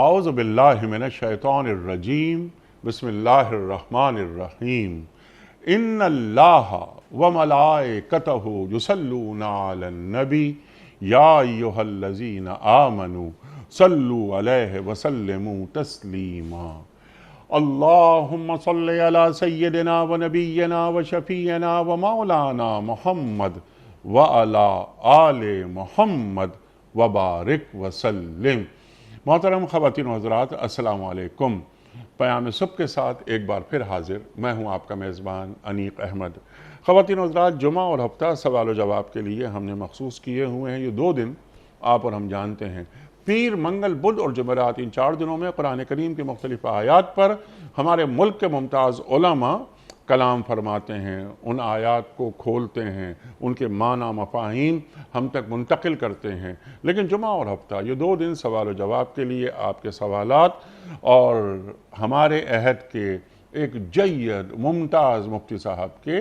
اعوذ باللہ من الشیطان الرجیم بسم اللہ الرحمن الرحیم ان اللہ وملائکتہ یصلون علی النبی یا ایہا الذین آمنوا صلوا علیہ وسلموا تسلیما اللہم صلی علی سیدنا و نبینا و شفیعنا و مولانا محمد وعلی آل محمد وبارک وسلم۔ محترم خواتین و حضرات، السلام علیکم۔ پیام صبح کے ساتھ ایک بار پھر حاضر میں ہوں آپ کا میزبان انیق احمد۔ خواتین و حضرات، جمعہ اور ہفتہ سوال و جواب کے لیے ہم نے مخصوص کیے ہوئے ہیں یہ 2 دن، آپ اور ہم جانتے ہیں۔ پیر، منگل، بدھ اور جمعرات، ان 4 دنوں میں قرآن کریم کی مختلف آیات پر ہمارے ملک کے ممتاز علماء کلام فرماتے ہیں، ان آیات کو کھولتے ہیں، ان کے معنی مفاہیم ہم تک منتقل کرتے ہیں۔ لیکن جمعہ اور ہفتہ یہ 2 دن سوال و جواب کے لیے آپ کے سوالات اور ہمارے عہد کے ایک جید ممتاز مفتی صاحب کے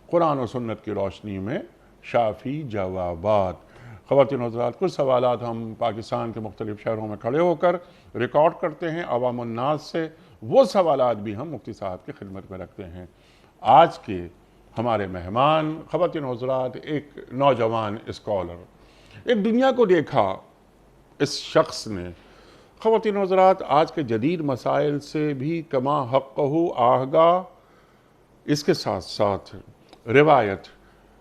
قرآن و سنت کی روشنی میں شافی جوابات۔ خواتین و حضرات، کچھ سوالات ہم پاکستان کے مختلف شہروں میں کھڑے ہو کر ریکارڈ کرتے ہیں عوام الناس سے، وہ سوالات بھی ہم مفتی صاحب کی خدمت میں رکھتے ہیں۔ آج کے ہمارے مہمان، خواتین و حضرات، ایک نوجوان اسکالر، ایک دنیا کو دیکھا اس شخص نے۔ خواتین و حضرات، آج کے جدید مسائل سے بھی کما حقہ آگاہ، اس کے ساتھ ساتھ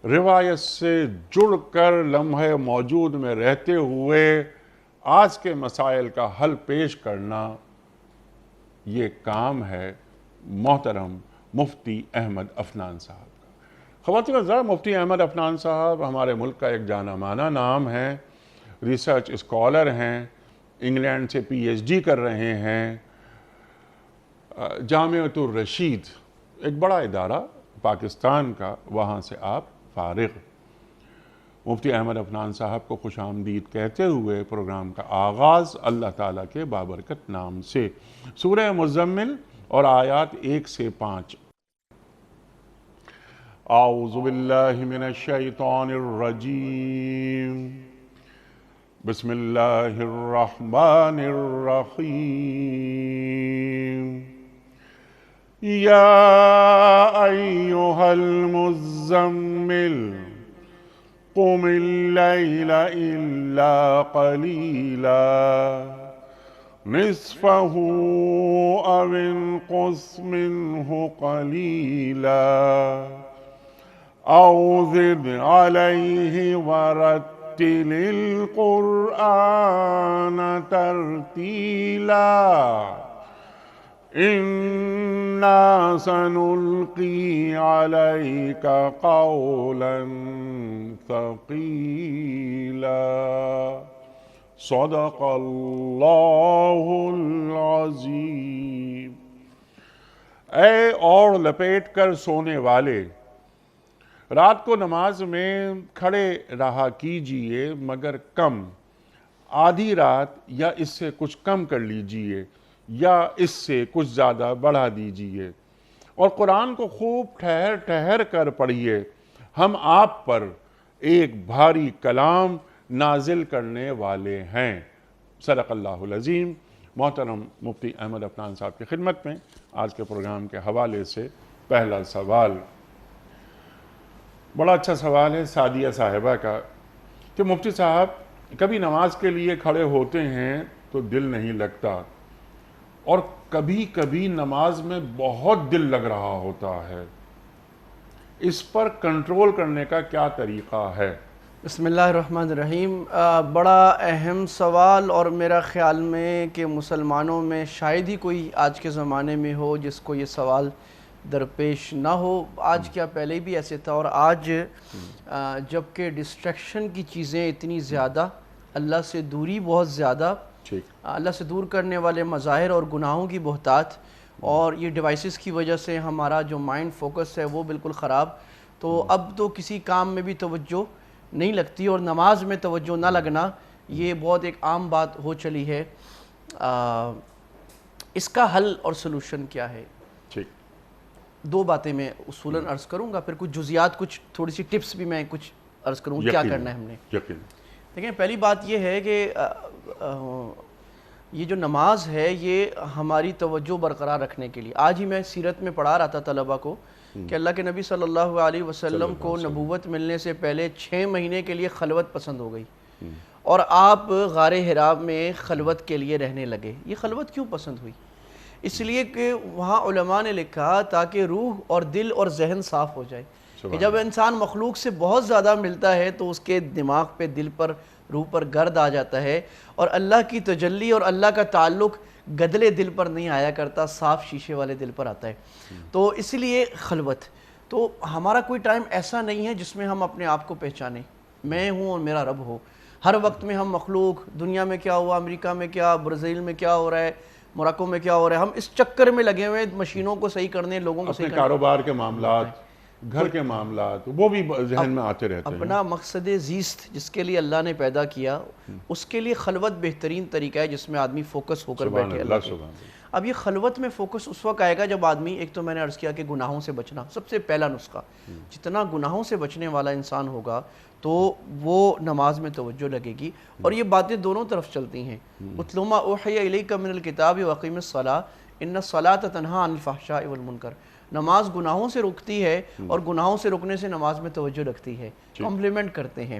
روایت سے جڑ کر لمحہ موجود میں رہتے ہوئے آج کے مسائل کا حل پیش کرنا، یہ کام ہے محترم مفتی احمد عفنان صاحب کا۔ خواتین و حضرات، مفتی احمد عفنان صاحب ہمارے ملک کا ایک جانا مانا نام ہے، ریسرچ اسکالر ہیں، انگلینڈ سے پی ایچ ڈی کر رہے ہیں، جامعۃ الرشید ایک بڑا ادارہ پاکستان کا، وہاں سے آپ فارغ۔ مفتی احمد عفنان صاحب کو خوش آمدید کہتے ہوئے پروگرام کا آغاز اللہ تعالیٰ کے بابرکت نام سے۔ سورہ مزمل اور آیات 1 سے 5۔ اعوذ باللہ من الشیطان الرجیم بسم اللہ الرحمن الرحیم یا ایہا المزمل قم اللیل الا قلیلا نصفه او انقص منه قلیلا او زد علیہ ورتل القرآن ترتیلا اِنَّا سَنُلْقِي عَلَيْكَ قَوْلًا ثَقِيلًا صدق اللہ العظیم۔ اے اور لپیٹ کر سونے والے، رات کو نماز میں کھڑے رہا کیجئے مگر کم، آدھی رات یا اس سے کچھ کم کر لیجئے یا اس سے کچھ زیادہ بڑھا دیجئے، اور قرآن کو خوب ٹھہر ٹھہر کر پڑھیے، ہم آپ پر ایک بھاری کلام نازل کرنے والے ہیں۔ صدق اللہ العظیم۔ محترم مفتی احمد عفنان صاحب کی خدمت میں آج کے پروگرام کے حوالے سے پہلا سوال، بڑا اچھا سوال ہے سعدیہ صاحبہ کا، کہ مفتی صاحب کبھی نماز کے لیے کھڑے ہوتے ہیں تو دل نہیں لگتا، اور کبھی کبھی نماز میں بہت دل لگ رہا ہوتا ہے، اس پر کنٹرول کرنے کا کیا طریقہ ہے؟ بسم اللہ الرحمن الرحیم۔ بڑا اہم سوال، اور میرا خیال میں کہ مسلمانوں میں شاید ہی کوئی آج کے زمانے میں ہو جس کو یہ سوال درپیش نہ ہو۔ آج کیا پہلے بھی ایسے تھا، اور آج جبکہ ڈسٹریکشن کی چیزیں اتنی زیادہ، اللہ سے دوری بہت زیادہ، اللہ سے دور کرنے والے مظاہر اور گناہوں کی بہتات، اور یہ ڈیوائسز کی وجہ سے ہمارا جو مائنڈ فوکس ہے وہ بالکل خراب، تو اب تو کسی کام میں بھی توجہ نہیں لگتی، اور نماز میں توجہ نہ لگنا یہ بہت ایک عام بات ہو چلی ہے۔ اس کا حل اور سلوشن کیا ہے؟ 2 باتیں میں اصولاً عرض کروں گا، پھر کچھ جزیات، کچھ تھوڑی سی ٹپس بھی میں کچھ عرض کروں گا کیا کرنا ہے ہم نے۔ دیکھیں، پہلی بات یہ ہے کہ یہ جو نماز ہے یہ ہماری توجہ برقرار رکھنے کے لیے، آج ہی میں سیرت میں پڑھا رہا تھا طلبہ کو کہ اللہ کے نبی صلی اللہ علیہ وسلم کو نبوت ملنے سے پہلے 6 مہینے کے لیے خلوت پسند ہو گئی، اور آپ غار حراء میں خلوت کے لیے رہنے لگے۔ یہ خلوت کیوں پسند ہوئی؟ اس لیے کہ وہاں علماء نے لکھا تاکہ روح اور دل اور ذہن صاف ہو جائے، کہ جب انسان مخلوق سے بہت زیادہ ملتا ہے تو اس کے دماغ پہ، دل پر، روح پر گرد آ جاتا ہے، اور اللہ کی تجلی اور اللہ کا تعلق گدلے دل پر نہیں آیا کرتا، صاف شیشے والے دل پر آتا ہے۔ تو اس لیے خلوت، تو ہمارا کوئی ٹائم ایسا نہیں ہے جس میں ہم اپنے آپ کو پہچانیں، میں ہوں اور میرا رب ہو۔ ہر وقت میں ہم مخلوق، دنیا میں کیا ہوا، امریکہ میں کیا، برازیل میں کیا ہو رہا ہے، موراکو میں کیا ہو رہا ہے، ہم اس چکر میں لگے ہوئے مشینوں کو صحیح کرنے، لوگوں کو صحیح اپنے کرنے، کاروبار کے معاملات، گھر کے معاملات، وہ بھی ذہن میں آتے رہتے ہیں۔ اپنا مقصد زیست جس کے لیے اللہ نے پیدا کیا، اس کے لیے خلوت بہترین طریقہ ہے جس میں آدمی فوکس ہو کر بیٹھے اللہ کے۔ اب یہ خلوت میں فوکس اس وقت آئے گا جب آدمی، ایک تو میں نے عرض کیا کہ گناہوں سے بچنا سب سے پہلا نسخہ، جتنا گناہوں سے بچنے والا انسان ہوگا تو وہ نماز میں توجہ لگے گی، اور یہ باتیں دونوں طرف چلتی ہیں۔ اتل ما اوحی الیک من الکتاب واقیم الصلاۃ ان الصلاۃ تنہی عن الفحشاء والمنکر۔ نماز گناہوں سے رکتی ہے، اور گناہوں سے رکنے سے نماز میں توجہ رکھتی ہے، کمپلیمنٹ کرتے ہیں۔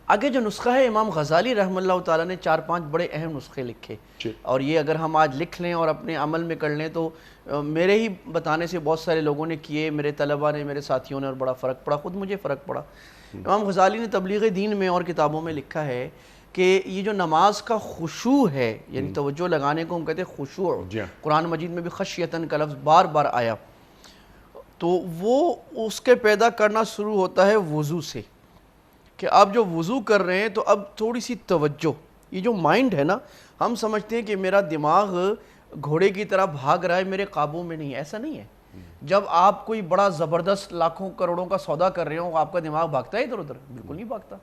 آگے جو نسخہ ہے، امام غزالی رحمہ اللہ تعالیٰ نے 4-5 بڑے اہم نسخے لکھے، اور یہ اگر ہم آج لکھ لیں اور اپنے عمل میں کر لیں تو میرے ہی بتانے سے بہت سارے لوگوں نے کیے، میرے طلبہ نے، میرے ساتھیوں نے، اور بڑا فرق پڑا، خود مجھے فرق پڑا۔ امام غزالی نے تبلیغ دین میں اور کتابوں میں لکھا ہے کہ یہ جو نماز کا خشوع ہے، یعنی توجہ لگانے کو ہم کہتے ہیں خشوع، قرآن مجید میں بھی خشیتاً کا لفظ بار بار آیا، تو وہ اس کے پیدا کرنا شروع ہوتا ہے وضو سے، کہ آپ جو وضو کر رہے ہیں تو اب تھوڑی سی توجہ، یہ جو مائنڈ ہے نا، ہم سمجھتے ہیں کہ میرا دماغ گھوڑے کی طرح بھاگ رہا ہے، میرے قابو میں نہیں ہے، ایسا نہیں ہے۔ جب آپ کوئی بڑا زبردست لاکھوں کروڑوں کا سودا کر رہے ہو، آپ کا دماغ بھاگتا ہے ادھر ادھر؟ بالکل نہیں بھاگتا۔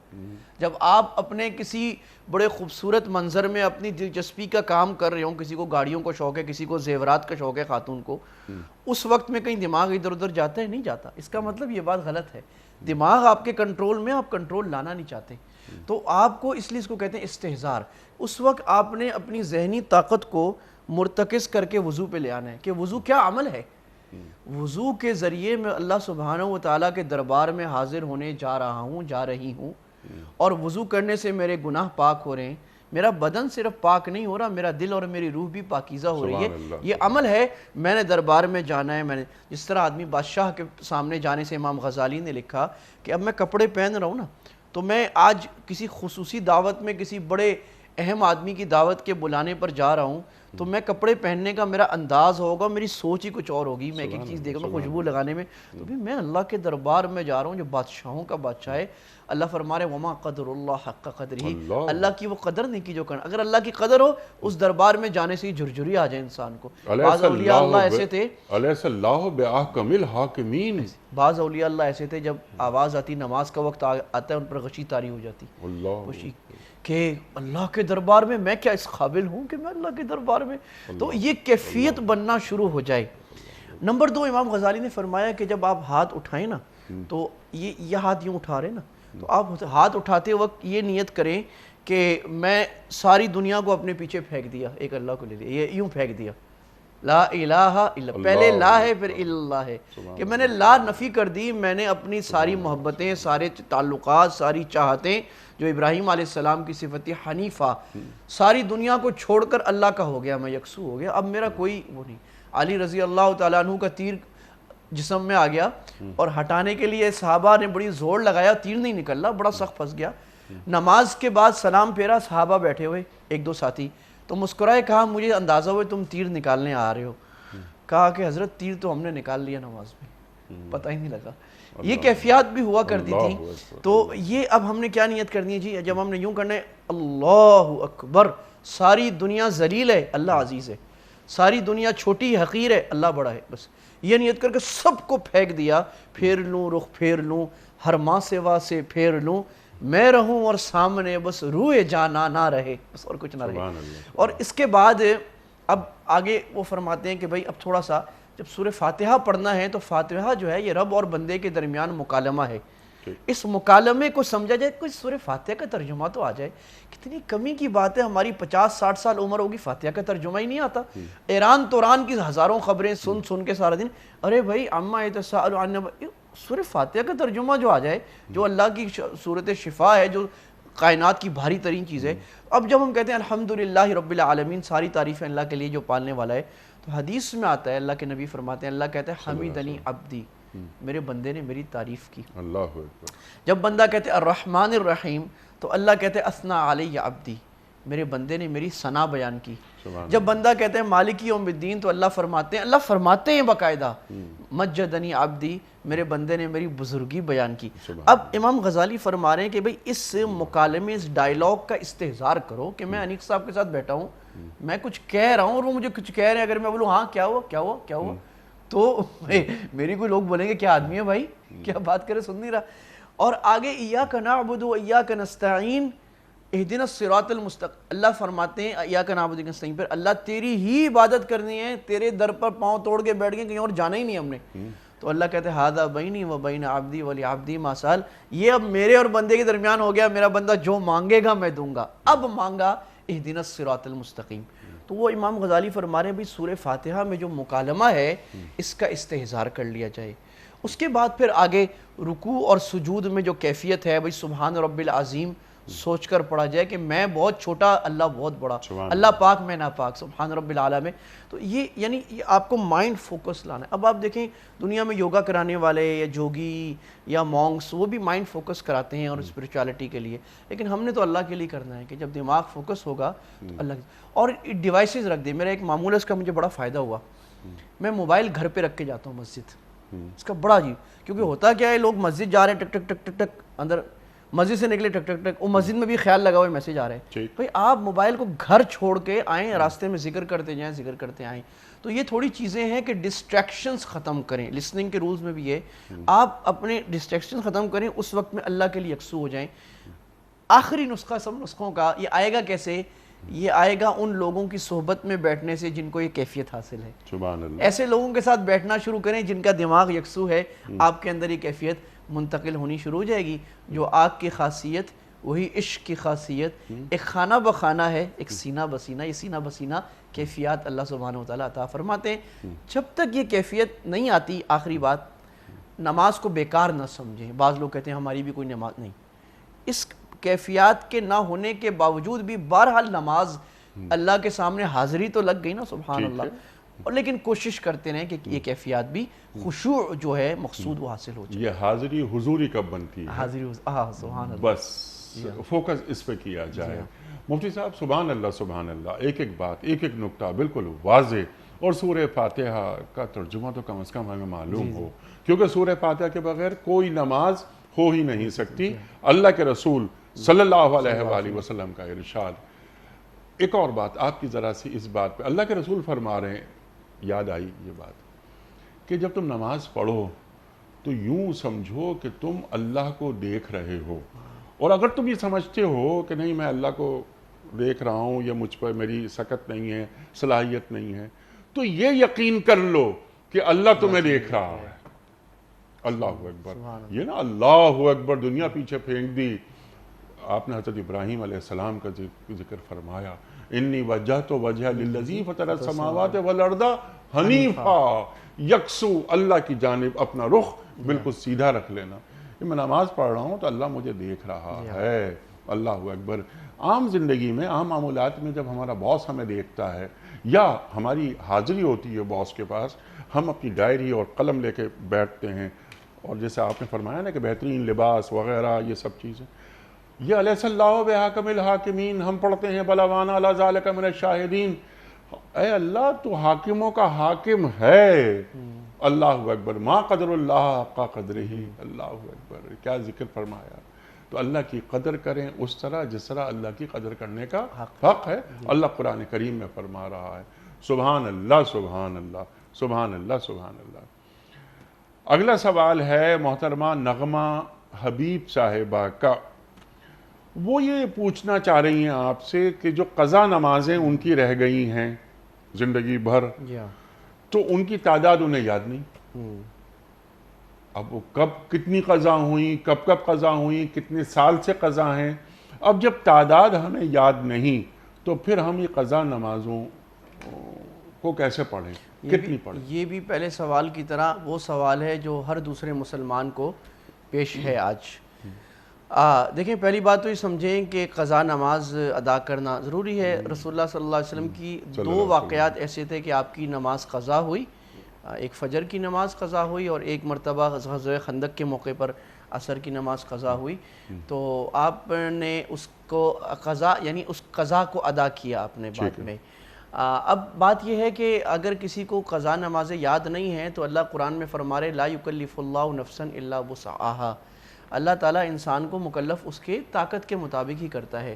جب آپ اپنے کسی بڑے خوبصورت منظر میں اپنی دلچسپی کا کام کر رہے ہوں، کسی کو گاڑیوں کو شوق ہے، کسی کو زیورات کا شوق ہے خاتون کو، اس وقت میں کہیں دماغ ادھر ادھر جاتا ہے؟ نہیں جاتا۔ اس کا مطلب یہ بات غلط ہے، دماغ آپ کے کنٹرول میں، آپ کنٹرول لانا نہیں چاہتے، تو آپ کو، اس لیے اس کو کہتے ہیں استحضار۔ اس وقت آپ نے اپنی ذہنی طاقت کو مرتکز کر کے وضو پہ لے آنا ہے، کہ وضو کیا عمل ہے۔ وضو کے ذریعے میں اللہ سبحانہ و تعالیٰ کے دربار میں حاضر ہونے جا رہا ہوں، جا رہی ہوں، اور وضو کرنے سے میرے گناہ پاک ہو رہے ہیں، میرا بدن صرف پاک نہیں ہو رہا، میرا دل اور میری روح بھی پاکیزہ ہو رہی ہے۔ یہ عمل ہے، میں نے دربار میں جانا ہے۔ میں نے جس طرح آدمی بادشاہ کے سامنے جانے سے، امام غزالی نے لکھا کہ اب میں کپڑے پہن رہا ہوں نا، تو میں آج کسی خصوصی دعوت میں، کسی بڑے اہم آدمی کی دعوت کے بلانے پر جا رہا ہوں، تو میں کپڑے پہننے کا میرا انداز ہوگا، میری سوچ ہی کچھ اور ہوگی، میں ایک ایک چیز دیکھوں گا، خوشبو لگانے میں، تو بھی میں اللہ کے دربار میں جا رہا ہوں جو بادشاہوں کا بادشاہ ہے۔ اللہ فرما رہے وما قدر اللہ حق قدرہ، اللہ کی وہ قدر نہیں کی جو کرنا۔ اگر اللہ کی قدر ہو، اس دربار میں جانے سے ہی جھرجھری آ جائے انسان کو۔ بعض اولیاء اللہ ایسے تھے، الیس اللہ بأحکم الحاکمین، بعض اولیاء اللہ ایسے تھے جب آواز آتی، نماز کا وقت آتا ہے، ان پر غشی طاری ہو جاتی، خوشی کہ اللہ کے دربار میں میں کیا اس قابل ہوں کہ میں اللہ کے دربار میں، تو یہ کیفیت بننا شروع ہو جائے۔ نمبر 2، امام غزالی نے فرمایا کہ جب آپ ہاتھ اٹھائیں نا، تو یہ ہاتھ یوں اٹھا رہے نا، تو آپ ہاتھ اٹھاتے وقت یہ نیت کریں کہ میں ساری دنیا کو اپنے پیچھے پھینک دیا، ایک اللہ کو لے لیا، یہ یوں پھینک دیا، لا الہ الا، پہلے لا ہے پھر اللہ ہے، کہ میں نے لا نفی کر دی، میں نے اپنی ساری محبتیں، سارے تعلقات، ساری چاہتیں جو ابراہیم علیہ السلام کی صفت حنیفہ، ساری دنیا کو چھوڑ کر اللہ کا ہو گیا، میں یکسو ہو گیا، اب میرا کوئی وہ نہیں۔ علی رضی اللہ تعالیٰ عنہ کا تیر جسم میں آ گیا، اور ہٹانے کے لیے صحابہ نے بڑی زور لگایا، تیر نہیں نکلا، بڑا سخت پھنس گیا۔ نماز کے بعد سلام پھیرا، صحابہ بیٹھے ہوئے، 1-2 ساتھی، تو مسکرائے، کہا مجھے اندازہ ہوئے تم تیر نکالنے آ رہے ہو۔ کہا کہ حضرت تیر تو ہم نے نکال لیا نماز میں، پتہ ہی نہیں لگا۔ یہ کیفیات بھی ہوا کرتی تھی۔ تو یہ اب ہم نے کیا نیت کرنی ہے جی؟ جب ہم نے یوں کرنا ہے اللہ اکبر، ساری دنیا ذلیل ہے، اللہ عزیز ہے، ساری دنیا چھوٹی حقیر ہے، اللہ بڑا ہے، بس یہ نیت کر کے سب کو پھینک دیا، پھیر لوں، رخ پھیر لوں، ہر ماں سوا سے پھیر لوں، میں رہوں اور سامنے بس روئے جانا نہ رہے، بس اور کچھ نہ رہے۔ اور اس کے بعد اب آگے وہ فرماتے ہیں کہ بھائی اب تھوڑا سا جب سورہ فاتحہ پڑھنا ہے تو فاتحہ جو ہے یہ رب اور بندے کے درمیان مکالمہ ہے، اس مکالمے کو سمجھا جائے، کوئی سورہ فاتحہ کا ترجمہ تو آ جائے۔ کتنی کمی کی بات ہے، ہماری 50-60 سال عمر ہوگی، فاتحہ کا ترجمہ ہی نہیں آتا۔ ایران توران کی ہزاروں خبریں سن کے سارا دن، ارے بھائی عما یتساءلون عن، سورہ فاتحہ کا ترجمہ جو آ جائے، جو اللہ کی صورت شفا ہے، جو کائنات کی بھاری ترین چیز ہے۔ اب جب ہم کہتے ہیں الحمدللہ رب العالمین، ساری تعریفیں اللہ کے لیے جو پالنے والا ہے، تو حدیث میں آتا ہے، اللہ کے نبی فرماتے ہیں، اللہ کہتا ہے حمیدنی عبدی، میرے بندے نے میری تعریف کی۔ اللہ اکبر۔ جب بندہ کہتے ہیں الرحمن الرحیم، تو اللہ کہتے ہیں اثنا علی عبدی، میرے بندے نے میری ثنا بیان کی۔ جب بندہ کہتے ہیں مالک یوم الدین، تو اللہ فرماتے ہیں باقاعدہ مجدنی عبدی، میرے بندے نے میری بزرگی بیان کی۔ اب امام غزالی فرما رہے ہیں کہ بھئی اس مکالمے، اس ڈائیلاگ کا استحضار کرو کہ میں انیق صاحب کے ساتھ بیٹھا ہوں، میں کچھ کہہ رہا ہوں اور وہ مجھے کچھ کہہ رہے ہیں، اگر میں بولوں ہاں کیا ہوا کیا ہوا کیا ہوا، تو میری کوئی لوگ بولیں گے کیا آدمی ہے بھائی، کیا بات کرے، سن نہیں رہا۔ اور آگے ایاک نعبد و ایاک نستعین اہدنا الصراط المستقیم، اللہ فرماتے ہیں ایاک نعبد و ایاک نستعین پر، اللہ تیری ہی عبادت کرنی ہے، تیرے در پر پاؤں توڑ کے بیٹھ گئے، کہیں اور جانا ہی نہیں ہم نے۔ تو اللہ کہتے ہیں ھذا بینی و بین عبدی ولعبدی ما سأل، یہ اب میرے اور بندے کے درمیان ہو گیا، میرا بندہ جو مانگے گا میں دوں گا۔ اب مانگا اہدنا الصراط المستقیم۔ تو وہ امام غزالی فرما رہے ہیں بھی سورہ فاتحہ میں جو مکالمہ ہے، اس کا استحضار کر لیا جائے۔ اس کے بعد پھر آگے رکوع اور سجود میں جو کیفیت ہے، بھئی سبحان رب العظیم سوچ کر پڑھا جائے کہ میں بہت چھوٹا، اللہ بہت بڑا، اللہ پاک میں ناپاک، سبحان رب العالم۔ تو یہ یعنی آپ کو مائنڈ فوکس لانا ہے۔ اب آپ دیکھیں دنیا میں یوگا کرانے والے یا جوگی یا مونگس، وہ بھی مائنڈ فوکس کراتے ہیں اور اسپرچوالٹی کے لیے، لیکن ہم نے تو اللہ کے لیے کرنا ہے کہ جب دماغ فوکس ہوگا تو اللہ اور ڈیوائسز رکھ دیں۔ میرا ایک معمول ہے، اس کا مجھے بڑا فائدہ ہوا، میں موبائل گھر پہ رکھ کے جاتا ہوں مسجد، اس کا بڑا عجیب، کیونکہ ہوتا کیا ہے، لوگ مسجد جا رہے ہیں ٹک ٹک ٹک ٹک ٹک، اندر مسجد سے نکلے ٹک ٹک ٹک، وہ مسجد میں بھی خیال لگا ہوا میسج آ رہے ہیں۔ بھائی آپ موبائل کو گھر چھوڑ کے آئیں، راستے میں ذکر کرتے جائیں، ذکر کرتے آئیں۔ تو یہ تھوڑی چیزیں ہیں کہ ڈسٹریکشنز ختم کریں، لسننگ کے رولز میں بھی ہے، آپ اپنے ڈسٹریکشنز ختم کریں، اس وقت میں اللہ کے لیے یکسو ہو جائیں۔ آخری نسخہ سب نسخوں کا، یہ آئے گا کیسے؟ یہ آئے گا ان لوگوں کی صحبت میں بیٹھنے سے جن کو یہ کیفیت حاصل ہے۔ سبحان اللہ۔ ایسے لوگوں کے ساتھ بیٹھنا شروع کریں جن کا دماغ یکسو ہے، آپ کے اندر یہ کیفیت منتقل ہونی شروع ہو جائے گی۔ جو آگ کی خاصیت وہی عشق کی خاصیت، ایک خانہ بخانہ ہے، ایک سینہ بسینہ، یہ سینہ بسینہ کیفیات اللہ سبحانہ وتعالیٰ عطا فرماتے ہیں۔ جب تک یہ کیفیت نہیں آتی، آخری بات، نماز کو بیکار نہ سمجھیں۔ بعض لوگ کہتے ہیں ہماری بھی کوئی نماز نہیں، اس کیفیات کے نہ ہونے کے باوجود بھی بہرحال نماز اللہ کے سامنے حاضری تو لگ گئی نا، سبحان اللہ، اور لیکن کوشش کرتے رہیں کہ یہ کیفیات بھی خشوع جو ہے مقصود وہ حاصل ہو جائے۔ یہ حاضری حضوری کب بنتی ہے؟ حاضری سبحان اللہ، بس فوکس اس پہ کیا جائے۔ مفتی صاحب سبحان اللہ سبحان اللہ، ایک ایک بات، ایک ایک نقطہ بالکل واضح، اور سورہ فاتحہ کا ترجمہ تو کم از کم ہمیں معلوم ہو، کیونکہ سورہ فاتحہ کے بغیر کوئی نماز ہو ہی نہیں سکتی۔ اللہ کے رسول صلی اللہ علیہ وآلہ وسلم کا ارشاد۔ ایک اور بات آپ کی ذرا سی اس بات پہ، اللہ کے رسول فرما رہے ہیں، یاد آئی یہ بات کہ جب تم نماز پڑھو تو یوں سمجھو کہ تم اللہ کو دیکھ رہے ہو، اور اگر تم یہ سمجھتے ہو کہ نہیں میں اللہ کو دیکھ رہا ہوں، یا مجھ پر میری سکت نہیں ہے، صلاحیت نہیں ہے، تو یہ یقین کر لو کہ اللہ تمہیں دیکھ رہا ہے۔ اللہ اکبر، یہ نا اللہ اکبر دنیا پیچھے پھینک دی۔ آپ نے حضرت ابراہیم علیہ السلام کا ذکر فرمایا، انی وجہت وجہ للذی فطر السماوات والارض حنیفا، یکسو اللہ کی جانب اپنا رخ بالکل سیدھا رکھ لینا۔ میں نماز پڑھ رہا ہوں تو اللہ مجھے دیکھ رہا ہے۔ اللہ اکبر۔ عام زندگی میں، عام معمولات میں جب ہمارا باس ہمیں دیکھتا ہے یا ہماری حاضری ہوتی ہے باس کے پاس، ہم اپنی ڈائری اور قلم لے کے بیٹھتے ہیں، اور جیسے آپ نے فرمایا نا کہ بہترین لباس وغیرہ یہ سب چیزیں، یہ الیس اللہ بحاکم الحاکمین، ہم پڑھتے ہیں بلی وانا علی ذالک من الشاہدین، اے اللہ تو حاکموں کا حاکم ہے۔ اللہ اکبر، ما قدر اللہ حق قدرہ، اللہ اکبر، کیا ذکر فرمایا۔ تو اللہ کی قدر کریں اس طرح جس طرح اللہ کی قدر کرنے کا حق ہے۔ اللہ قرآن کریم میں فرما رہا ہے، سبحان اللہ سبحان اللہ سبحان اللہ سبحان اللہ۔ اگلا سوال ہے محترمہ نغمہ حبیب صاحبہ کا، وہ یہ پوچھنا چاہ رہی ہیں آپ سے کہ جو قضا نمازیں ان کی رہ گئی ہیں زندگی بھر، تو ان کی تعداد انہیں یاد نہیں۔ اب وہ کب کتنی قضا ہوئیں، کب قضا ہوئیں، کتنے سال سے قضا ہیں، اب جب تعداد ہمیں یاد نہیں تو پھر ہم یہ قضا نمازوں کو کیسے پڑھیں، کتنی پڑھیں؟ یہ بھی پہلے سوال کی طرح وہ سوال ہے جو ہر دوسرے مسلمان کو پیش ہے آج۔ دیکھیں، پہلی بات تو یہ سمجھیں کہ قضا نماز ادا کرنا ضروری ہے۔ رسول اللہ صلی اللہ علیہ وسلم کی دو واقعات ایسے تھے کہ آپ کی نماز قضا ہوئی، ایک فجر کی نماز قضا ہوئی اور ایک مرتبہ غزوہ خندق کے موقع پر عصر کی نماز قضا ہوئی۔ تو آپ نے اس کو قضا یعنی اس قضا کو ادا کیا آپ نے بعد میں۔ اب بات یہ ہے کہ اگر کسی کو قضا نمازیں یاد نہیں ہیں تو اللہ قرآن میں فرما رہے لا یکلف اللہ نفسا الا وسعہا، اللہ تعالیٰ انسان کو مکلف اس کے طاقت کے مطابق ہی کرتا ہے۔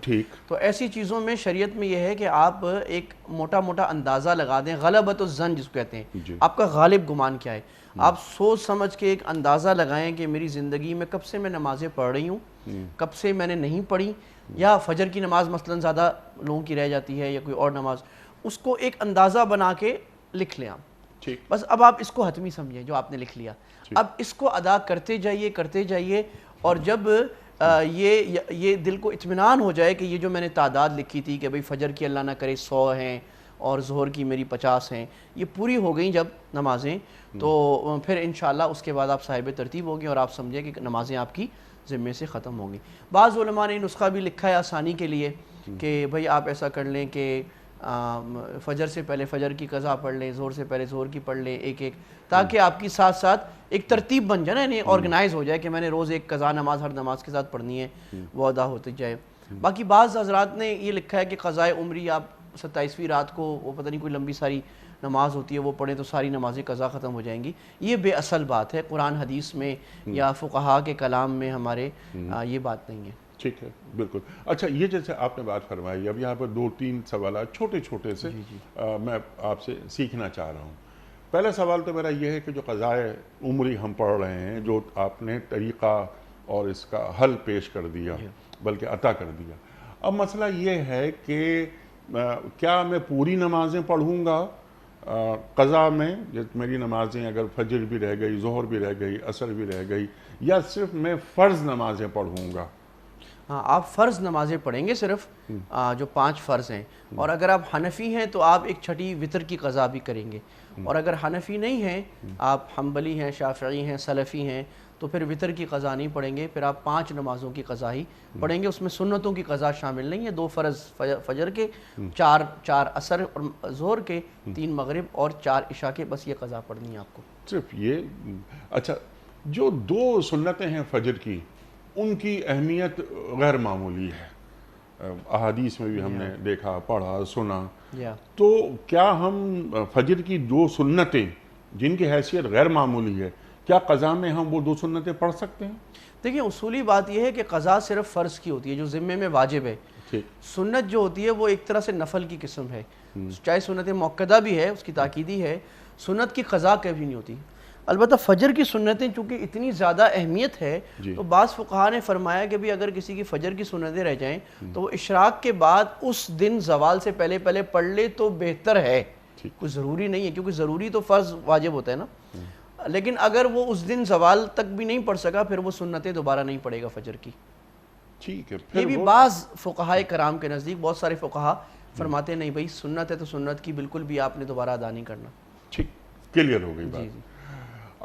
تو ایسی چیزوں میں شریعت میں یہ ہے کہ آپ ایک موٹا موٹا اندازہ لگا دیں، غلبۃ الظن جس کو کہتے ہیں، آپ کا غالب گمان کیا ہے، آپ سوچ سمجھ کے ایک اندازہ لگائیں کہ میری زندگی میں کب سے میں نمازیں پڑھ رہی ہوں، کب سے میں نے نہیں پڑھی، یا فجر کی نماز مثلاً زیادہ لوگوں کی رہ جاتی ہے یا کوئی اور نماز، اس کو ایک اندازہ بنا کے لکھ لیں آپ۔ بس اب آپ اس کو حتمی سمجھیں جو آپ نے لکھ لیا، اب اس کو ادا کرتے جائیے، اور جب یہ دل کو اطمینان ہو جائے کہ یہ جو میں نے تعداد لکھی تھی کہ بھئی فجر کی اللہ نہ کرے 100 ہیں اور ظہر کی میری 50 ہیں، یہ پوری ہو گئیں جب نمازیں، تو پھر انشاءاللہ اس کے بعد آپ صاحب ترتیب ہوگی اور آپ سمجھیں کہ نمازیں آپ کی ذمے سے ختم ہوں گی۔ بعض علماء نے نسخہ بھی لکھا ہے آسانی کے لیے کہ بھئی آپ ایسا کر لیں کہ فجر سے پہلے فجر کی قضا پڑھ لیں، ظہر سے پہلے ظہر کی پڑھ لیں، ایک تاکہ آپ کی ساتھ ساتھ ایک ترتیب بن جائے نا، یعنی آرگنائز ہو جائے کہ میں نے روز ایک قضا نماز ہر نماز کے ساتھ پڑھنی ہے، وہ ادا ہوتی جائے۔ باقی بعض حضرات نے یہ لکھا ہے کہ قضائے عمری آپ 27ویں رات کو وہ پتہ نہیں کوئی لمبی ساری نماز ہوتی ہے وہ پڑھیں تو ساری نمازیں قضا ختم ہو جائیں گی، یہ بے اصل بات ہے، قرآن حدیث میں یا فقہا کے کلام میں ہمارے یہ بات نہیں ہے۔ ٹھیک ہے، بالکل۔ اچھا، یہ جیسے آپ نے بات فرمائی، اب یہاں پر 2-3 سوالات چھوٹے چھوٹے سے میں آپ سے سیکھنا چاہ رہا ہوں۔ پہلا سوال تو میرا یہ ہے کہ جو قضائے عمری ہم پڑھ رہے ہیں، جو آپ نے طریقہ اور اس کا حل پیش کر دیا بلکہ عطا کر دیا، اب مسئلہ یہ ہے کہ کیا میں پوری نمازیں پڑھوں گا قضا میں، میری نمازیں اگر فجر بھی رہ گئی، ظہر بھی رہ گئی، عصر بھی رہ گئی، یا صرف میں فرض نمازیں پڑھوں گا؟ ہاں، آپ فرض نمازیں پڑھیں گے صرف، جو 5 فرض ہیں، اور اگر آپ حنفی ہیں تو آپ ایک چھٹی وتر کی قضا بھی کریں گے، اور اگر حنفی نہیں ہیں، آپ حنبلی ہیں، شافعی ہیں، سلفی ہیں، تو پھر وتر کی قضا نہیں پڑھیں گے، پھر آپ 5 نمازوں کی قضا ہی پڑھیں گے، اس میں سنتوں کی قضا شامل نہیں ہے، 2 فرض فجر کے، 4 عصر اور ظہر کے، 3 مغرب اور 4 عشاء کے، بس یہ قضا پڑھنی ہے آپ کو۔ صرف یہ؟ اچھا، جو 2 سنتیں ہیں فجر کی، ان کی اہمیت غیر معمولی ہے، احادیث میں بھی ہم نے دیکھا، پڑھا، سنا، تو کیا ہم فجر کی 2 سنتیں جن کی حیثیت غیر معمولی ہے، کیا قضا میں ہم وہ 2 سنتیں پڑھ سکتے ہیں؟ دیکھیں، اصولی بات یہ ہے کہ قضا صرف فرض کی ہوتی ہے جو ذمے میں واجب ہے، سنت جو ہوتی ہے وہ ایک طرح سے نفل کی قسم ہے، چاہے سنت موقدہ بھی ہے، اس کی تاکیدی ہے، سنت کی قضا کبھی نہیں ہوتی۔ البتہ فجر کی سنتیں چونکہ اتنی زیادہ اہمیت ہے تو بعض فقہا نے فرمایا کہ بھی اگر کسی کی فجر کی سنتیں رہ جائیں تو وہ اشراق کے بعد اس دن زوال سے پہلے پڑھ لے تو بہتر ہے، کوئی ضروری نہیں ہے، کیونکہ ضروری تو فرض واجب ہوتا ہے نا، لیکن اگر وہ اس دن زوال تک بھی نہیں پڑھ سکا پھر وہ سنتیں دوبارہ نہیں پڑھے گا فجر کی۔ ٹھیک ہے، یہ بھی بعض فقہائے کرام کے نزدیک، بہت سارے فقہا فرماتے نہیں بھائی سنت ہے تو سنت کی بالکل بھی آپ نے دوبارہ ادا نہیں کرنا۔ ٹھیک، کلیئر ہو گئی بات۔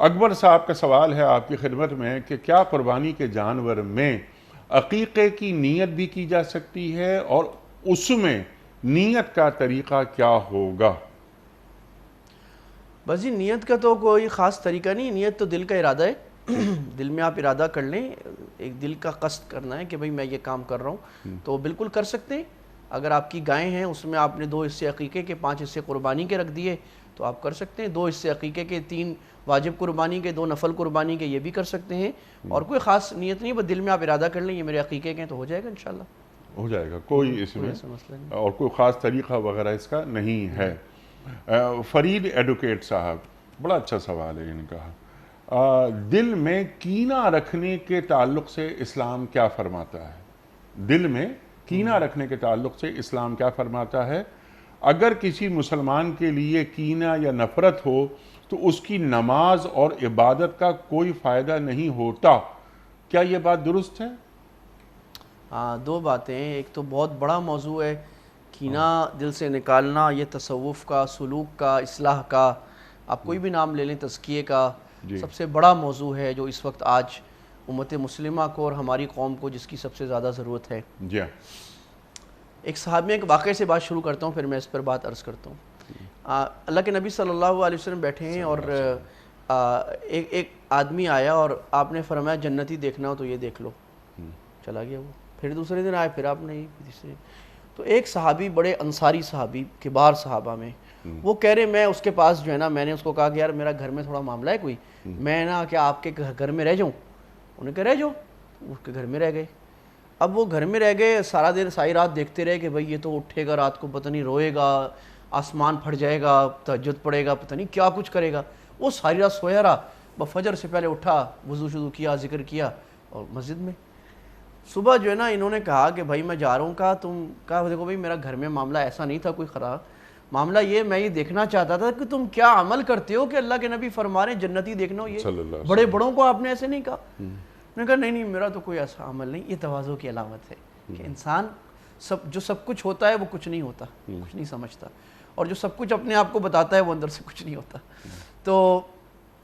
اکبر صاحب کا سوال ہے آپ کی خدمت میں کہ کیا قربانی کے جانور میں عقیقے کی نیت بھی کی جا سکتی ہے، اور اس میں نیت کا طریقہ کیا ہوگا؟ بس جی، نیت کا تو کوئی خاص طریقہ نہیں، نیت تو دل کا ارادہ ہے، دل میں آپ ارادہ کر لیں، ایک دل کا قصد کرنا ہے کہ بھئی میں یہ کام کر رہا ہوں، تو بالکل کر سکتے ہیں۔ اگر آپ کی گائیں ہیں اس میں آپ نے 2 حصے عقیقے کے، 5 حصے قربانی کے رکھ دیے تو آپ کر سکتے ہیں، 2 حصے عقیقے کے، 3 واجب قربانی کے، 2 نفل قربانی کے، یہ بھی کر سکتے ہیں، اور کوئی خاص نیت نہیں، بس دل میں آپ ارادہ کر لیں یہ میرے عقیقے کے ہیں تو ہو جائے گا انشاءاللہ، ہو جائے گا، کوئی اس میں مسئلہ نہیں، اور کوئی خاص طریقہ وغیرہ اس کا نہیں ہے۔ فرید ایڈوکیٹ صاحب، بڑا اچھا سوال ہے ان کا، دل میں کینہ رکھنے کے تعلق سے اسلام کیا فرماتا ہے؟ دل میں کینہ رکھنے کے تعلق سے اسلام کیا فرماتا ہے؟ اگر کسی مسلمان کے لیے کینہ یا نفرت ہو تو اس کی نماز اور عبادت کا کوئی فائدہ نہیں ہوتا. کیا یہ بات درست ہے؟ ہاں، دو باتیں ہیں. ایک تو بہت بڑا موضوع ہے کینہ دل سے نکالنا، یہ تصوف کا، سلوک کا، اصلاح کا، آپ کوئی بھی نام لے لیں، تزکیے کا سب سے بڑا موضوع ہے جو اس وقت آج امت مسلمہ کو اور ہماری قوم کو جس کی سب سے زیادہ ضرورت ہے. جی. ایک صحابی کے واقعے سے بات شروع کرتا ہوں، پھر میں اس پر بات عرض کرتا ہوں. اللہ کے نبی صلی اللہ علیہ وسلم بیٹھے ہیں اور ایک آدمی آیا اور آپ نے فرمایا جنتی دیکھنا ہو تو یہ دیکھ لو. چلا گیا وہ. پھر دوسرے دن آئے، پھر آپ نے تیسرے. تو ایک صحابی، بڑے انصاری صحابی، کبار صحابہ میں، وہ کہہ رہے میں اس کے پاس جو ہے نا، میں نے اس کو کہا کہ یار میرا گھر میں تھوڑا معاملہ ہے کوئی، میں نا کہ آپ کے گھر میں رہ جاؤں. انہوں نے کہا رہ جاؤ. اس کے گھر میں رہ گئے. اب وہ گھر میں رہ گئے، سارا دن ساری رات دیکھتے رہے کہ بھئی یہ تو اٹھے گا رات کو، پتہ نہیں روئے گا، آسمان پھٹ جائے گا، تہجد پڑے گا، پتہ نہیں کیا کچھ کرے گا. وہ ساری رات سویا رہا. فجر سے پہلے اٹھا، وضو شضو کیا، ذکر کیا اور مسجد میں. صبح جو ہے نا انہوں نے کہا کہ بھائی میں جا رہا ہوں. کہا دیکھو بھائی میرا گھر میں معاملہ ایسا نہیں تھا کوئی خراب معاملہ، میں یہ دیکھنا چاہتا تھا کہ تم کیا عمل کرتے ہو کہ اللہ کے نبی فرما رہے ہیں جنتی دیکھنا ہو. یہ بڑے بڑوں کو آپ نے ایسے نہیں کہا. انہوں نے کہا نہیں میرا تو کوئی ایسا عمل نہیں. یہ تواضع کی علامت ہے کہ انسان جو سب کچھ ہوتا ہے وہ کچھ نہیں ہوتا، کچھ نہیں سمجھتا، اور جو سب کچھ اپنے آپ کو بتاتا ہے وہ اندر سے کچھ نہیں ہوتا. تو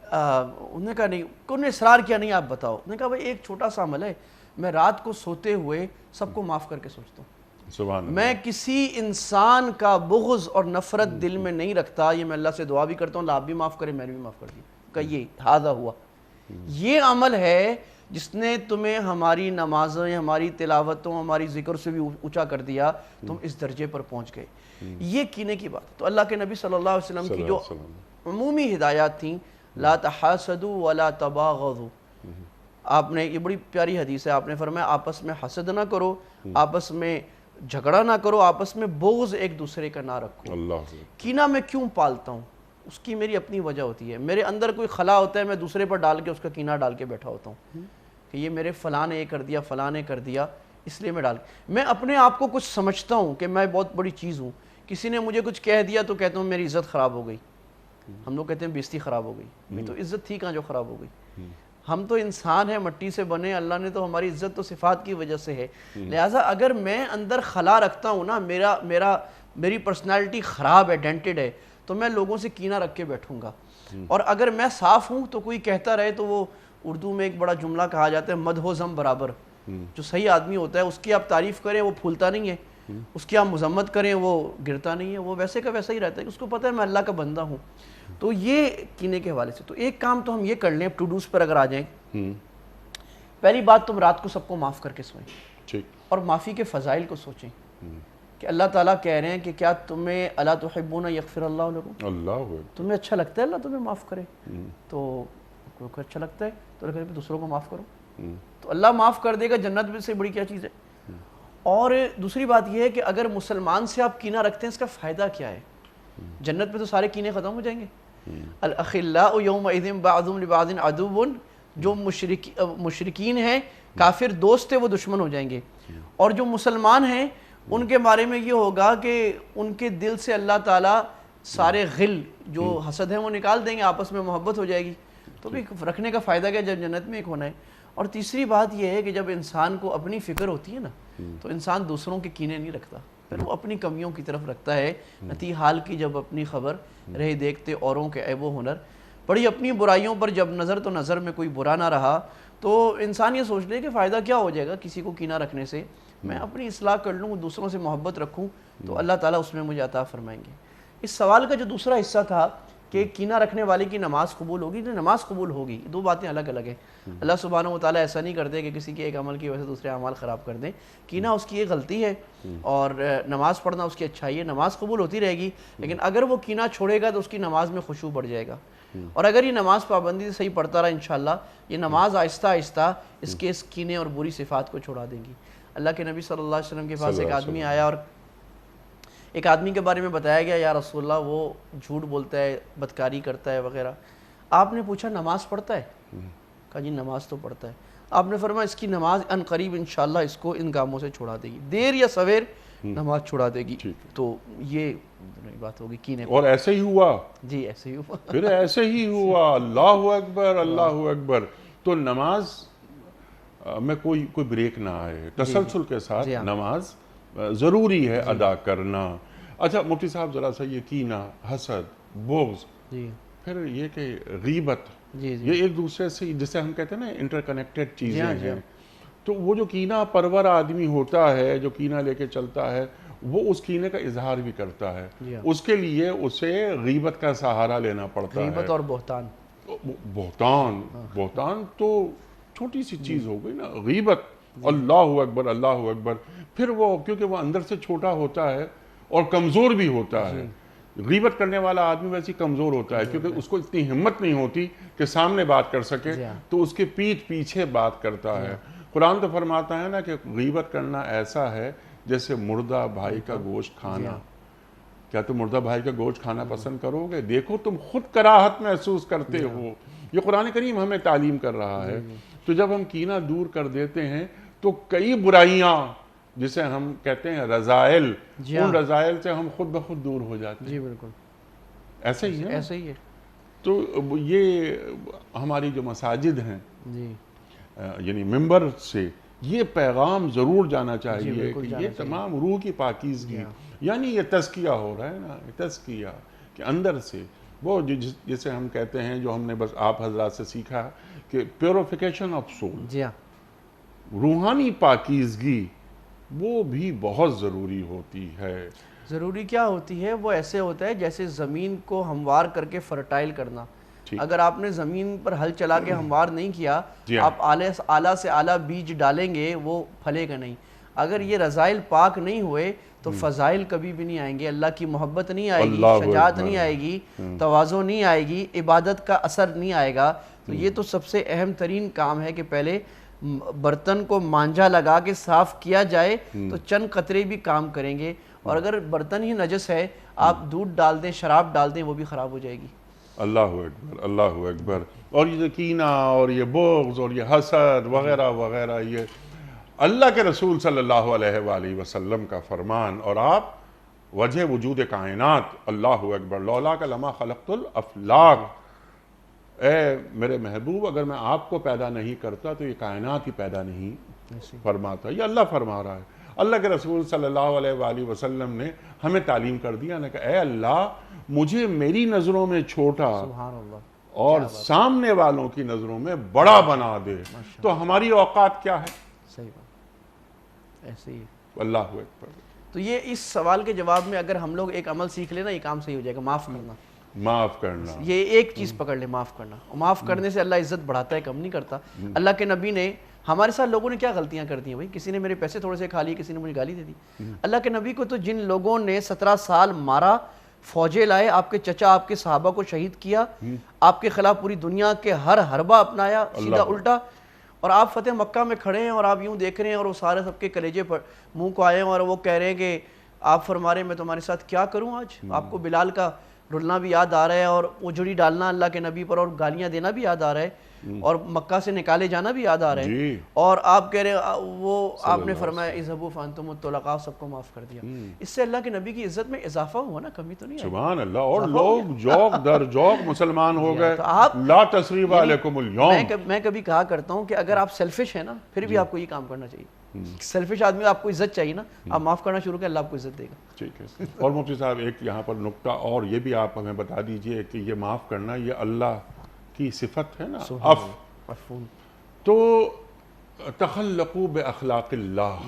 انہوں نے کہا نہیں، انہوں نے اصرار کیا نہیں آپ بتاؤ. انہوں نے کہا بھائی ایک چھوٹا سا عمل ہے، میں رات کو سوتے ہوئے سب کو معاف کر کے سوچتا ہوں. سبحان اللہ. میں کسی انسان کا بغض اور نفرت دل میں نہیں رکھتا. یہ میں اللہ سے دعا بھی کرتا ہوں اللہ آپ بھی معاف کرے، میں نے بھی معاف کر دی. کہ یہ ہادہ ہوا. یہ عمل ہے جس نے تمہیں ہماری نمازیں، ہماری تلاوتوں، ہماری ذکر سے بھی اونچا کر دیا. تم اس درجے پر پہنچ گئے. یہ کینے کی بات. تو اللہ کے نبی صلی اللہ علیہ وسلم کی جو عمومی ہدایات تھیں، لا تحاسدوا ولا تباغضوا. آپ نے، یہ بڑی پیاری حدیث ہے، آپ نے فرمایا آپس میں حسد نہ کرو، آپس میں جھگڑا نہ کرو، آپس میں بغض ایک دوسرے کا نہ رکھو. اللہ. کینہ میں کیوں پالتا ہوں؟ اس کی میری اپنی وجہ ہوتی ہے. میرے اندر کوئی خلا ہوتا ہے، میں دوسرے پر ڈال کے اس کا کینہ ڈال کے بیٹھا ہوتا ہوں کہ یہ میرے فلاں نے یہ کر دیا، فلاں نے کر دیا، اس لیے میں اپنے آپ کو کچھ سمجھتا ہوں کہ میں بہت بڑی چیز ہوں. کسی نے مجھے کچھ کہہ دیا تو کہتا ہوں میری عزت خراب ہو گئی. ہم لوگ کہتے ہیں بےزتی خراب ہو گئی. میں تو عزت تھی کہاں جو خراب ہو گئی. ہم تو انسان ہیں، مٹی سے بنے. اللہ نے تو ہماری عزت تو صفات کی وجہ سے ہے. لہٰذا اگر میں اندر خلا رکھتا ہوں نا، میری پرسنالٹی خراب ہے، ڈینٹڈ ہے، تو میں لوگوں سے کینہ رکھ کے بیٹھوں گا. اور اگر میں صاف ہوں تو کوئی کہتا رہے، تو وہ اردو میں ایک بڑا جملہ کہا جاتا ہے مدح و ذم برابر. جو صحیح آدمی ہوتا ہے اس کی آپ تعریف کریں وہ پھولتا نہیں ہے، اس کی آپ مذمت کریں وہ گرتا نہیں ہے، وہ ویسے کا ویسا ہی رہتا ہے. اس کو پتہ ہے میں اللہ کا بندہ ہوں. تو یہ کینے کے حوالے سے تو ایک کام تو ہم یہ کر لیں، ٹو ڈوز پر اگر آ جائیں. پہلی بات، تم رات کو سب کو معاف کر کے سوئیں اور معافی کے فضائل کو سوچیں کہ اللہ تعالیٰ کہہ رہے ہیں کہ کیا تمہیں الا تحبون یغفر اللہ لکم، اللہ تمہیں اچھا لگتا ہے اللہ تمہیں معاف کرے؟ تو اچھا لگتا ہے تو دوسروں کو معاف کرو تو اللہ معاف کر دے گا. جنت میں سے بڑی کیا چیز ہے. اور دوسری بات یہ ہے کہ اگر مسلمان سے آپ کینہ رکھتے ہیں اس کا فائدہ کیا ہے؟ جنت میں تو سارے کینے ختم ہو جائیں گے. الاخلاء یومئذ بعضهم لبعض عدو. جو مشرکین ہیں، کافر دوست ہیں، وہ دشمن ہو جائیں گے. اور جو مسلمان ہیں ان کے بارے میں یہ ہوگا کہ ان کے دل سے اللہ تعالیٰ سارے غل جو حسد ہیں وہ نکال دیں گے، آپس میں محبت ہو جائے گی. تو بھی رکھنے کا فائدہ کیا جب جنت میں ایک ہونا ہے. اور تیسری بات یہ ہے کہ جب انسان کو اپنی فکر ہوتی ہے نا، تو انسان دوسروں کے کینے نہیں رکھتا، پھر وہ اپنی کمیوں کی طرف رکھتا ہے. نتی حال کی جب اپنی خبر رہے دیکھتے اوروں کے عیب و ہنر. بڑی اپنی برائیوں پر جب نظر تو نظر میں کوئی برا نہ رہا، تو انسان یہ سوچ لے کہ فائدہ کیا ہو جائے گا کسی کو کینہ رکھنے سے. میں اپنی اصلاح کر لوں، دوسروں سے محبت رکھوں تو اللہ تعالیٰ اس میں مجھے عطا فرمائیں گے. اس سوال کا جو دوسرا حصہ تھا کہ کینہ رکھنے والے کی نماز قبول ہوگی، تو نماز قبول ہوگی. دو باتیں الگ الگ ہیں. اللہ سبحانہ و تعالیٰ ایسا نہیں کرتے کہ کسی کے ایک عمل کی وجہ سے دوسرے اعمال خراب کر دیں. کینہ اس کی ایک غلطی ہے اور نماز پڑھنا اس کی اچھائی ہے. نماز قبول ہوتی رہے گی، لیکن اگر وہ کینہ چھوڑے گا تو اس کی نماز میں خشوع بڑھ جائے گا. اور اگر یہ نماز پابندی سے صحیح پڑھتا رہا انشاءاللہ، یہ نماز آہستہ آہستہ اس کے اس کینے اور بری صفات کو چھوڑا دیں گی. اللہ کے نبی صلی اللہ علیہ وسلم کے پاس ایک آدمی آیا اور ایک آدمی کے بارے میں بتایا گیا یا رسول اللہ وہ جھوٹ بولتا ہے، بدکاری کرتا ہے وغیرہ. آپ نے پوچھا نماز پڑھتا ہے؟ کہا جی نماز تو پڑھتا ہے. آپ نے فرمایا اس کی نماز ان قریب انشاءاللہ اس کو ان کاموں سے چھوڑا دے گی. دیر یا سویر نماز چھڑا دے گی. ٹھیک ہے. تو یہ بات ہوگی کینے. اور ایسے ہی ہوا. جی ایسے ہی ہوا. پھر ایسے ہی ہوا. اللہ اکبر اللہ اکبر. تو نماز میں کوئی بریک نہ آئے, تسلسل کے ساتھ نماز ضروری ہے ادا کرنا. اچھا مفتی صاحب ذرا سا یہ کینہ, حسد, بغض, پھر یہ کہ غیبت, یہ ایک دوسرے سے جسے ہم کہتے ہیں نا انٹر کنیکٹڈ چیزیں ہیں. تو وہ جو کینہ پرور آدمی ہوتا ہے, جو کینہ لے کے چلتا ہے, وہ اس کینے کا اظہار بھی کرتا ہے. اس کے لیے اسے غیبت کا سہارا لینا پڑتا ہے. غیبت اور بہتان. بہتان تو چھوٹی سی چیز ہو گئی نا. غیبت, اللہ اکبر اللہ اکبر. پھر وہ کیونکہ وہ اندر سے چھوٹا ہوتا ہے اور کمزور بھی ہوتا ہے. غیبت کرنے والا آدمی ویسے کمزور ہوتا ہے کیونکہ اس کو اتنی ہمت نہیں ہوتی کہ سامنے بات کر سکے, تو اس کے پیٹھ پیچھے بات کرتا ہے. قرآن تو فرماتا ہے نا کہ غیبت کرنا ایسا ہے جیسے مردہ بھائی کا گوشت کھانا. کیا تم مردہ بھائی کا گوشت کھانا پسند کرو گے؟ دیکھو تم خود کراہت محسوس کرتے ہو. یہ قرآن کریم ہمیں تعلیم کر رہا ہے. تو جب ہم کینہ دور کر دیتے ہیں تو کئی برائیاں جسے ہم کہتے ہیں رذائل, ان رذائل سے ہم خود بخود دور ہو جاتے ہیں. جی بالکل ایسے ہی ہے. ایسے ہی ہے. تو یہ ہماری جو مساجد ہیں, یعنی ممبر سے یہ پیغام ضرور جانا چاہیے کہ یہ تمام روح کی پاکیزگی, یعنی یہ تزکیہ ہو رہا ہے نا, تزکیہ کہ اندر سے وہ جسے ہم کہتے ہیں, جو ہم نے بس آپ حضرات سے سیکھا کہ پیوریفیکیشن آف سول, روحانی پاکیزگی, وہ بھی بہت ضروری ہوتی ہے. ضروری کیا ہوتی ہے؟ وہ ایسے ہوتا ہے جیسے زمین کو ہموار کر کے فرٹائل کرنا. اگر آپ نے زمین پر ہل چلا کے ہموار نہیں کیا, آپ اعلیٰ سے اعلیٰ بیج ڈالیں گے, وہ پھلے گا نہیں. اگر یہ رذائل پاک نہیں ہوئے تو فضائل کبھی بھی نہیں آئیں گے. اللہ کی محبت نہیں آئے گی, شجاعت نہیں آئے گی, تواضع نہیں آئے گی, عبادت کا اثر نہیں آئے گا. تو یہ تو سب سے اہم ترین کام ہے کہ پہلے برتن کو مانجا لگا کے صاف کیا جائے تو چند قطرے بھی کام کریں گے. اور اگر برتن ہی نجس ہے, آپ دودھ ڈال دیں, شراب ڈال دیں, وہ بھی خراب ہو جائے گی. اللہ اکبر اللہ اکبر. اور یہ کینہ اور یہ بغض اور یہ حسد وغیرہ وغیرہ, یہ اللہ کے رسول صلی اللہ علیہ وآلہ وسلم کا فرمان, اور آپ وجہ وجود کائنات. اللہ اکبر. لولا کا لما خلقت الافلاق. اے میرے محبوب, اگر میں آپ کو پیدا نہیں کرتا تو یہ کائنات ہی پیدا نہیں فرماتا. یہ اللہ فرما رہا ہے. اللہ کے رسول صلی اللہ علیہ وآلہ وسلم نے ہمیں تعلیم کر دیا نا کہ اے اللہ, مجھے میری نظروں میں چھوٹا اور سامنے والوں کی نظروں میں بڑا بنا دے. تو ہماری اوقات کیا ہے؟ صحیح بات, ایسے ہی. اللہ اکبر. تو یہ اس سوال کے جواب میں اگر ہم لوگ ایک عمل سیکھ لیں نا, یہ کام صحیح ہو جائے گا. معاف کرنا. معاف کرنا, یہ ایک چیز پکڑ لے, معاف کرنا. اور معاف کرنے سے اللہ عزت بڑھاتا ہے, کم نہیں کرتا. اللہ کے نبی نے ہمارے ساتھ لوگوں نے کیا غلطیاں کر دی ہیں بھائی؟ کسی نے میرے پیسے تھوڑے سے کھا لیے, کسی نے مجھے گالی دے دی. اللہ کے نبی کو تو جن لوگوں نے 17 سال مارا, فوجیں لائے, آپ کے چچا آپ کے صحابہ کو شہید کیا, آپ کے خلاف پوری دنیا کے ہر حربہ اپنایا سیدھا الٹا, اور آپ فتح مکہ میں کھڑے ہیں اور آپ یوں دیکھ رہے ہیں اور وہ سارے سب کے کلیجے پر منہ کو آئے ہیں اور وہ کہہ رہے ہیں کہ آپ فرما رہے ہیں میں تمہارے ساتھ کیا کروں آج. آپ کو بلال کا رلنا بھی یاد آ رہا ہے, اور اجڑی ڈالنا اللہ کے نبی پر اور گالیاں دینا بھی یاد آ رہا ہے, اور مکہ سے نکالے جانا بھی یاد آ رہا ہے, اور آپ کہہ رہے ہیں وہ آپ نے فرمایا اذهبوا فانتم الطلقاء, سب کو معاف کر دیا. اس سے اللہ کے نبی کی عزت میں اضافہ ہوا نا, کمی تو نہیں آئی. سبحان اللہ. اور لوگ جوک در جوک مسلمان ہو گئے. لا تثریب علیکم اليوم. میں کبھی کہا کرتا ہوں کہ اگر آپ سیلفش ہیں نا, پھر بھی آپ کو یہ کام کرنا چاہیے. سیلفش آدمی, آپ کو عزت چاہیے نا, آپ معاف کرنا شروع کریں, اللہ آپ کو عزت دے گا. ٹھیک ہے. اور مفتی صاحب ایک یہاں پر نکتہ اور یہ بھی آپ ہمیں بتا دیجئے کہ یہ معاف کرنا یہ اللہ کی صفت ہے نا, عفون. تو تخلقوا باخلاق اللہ,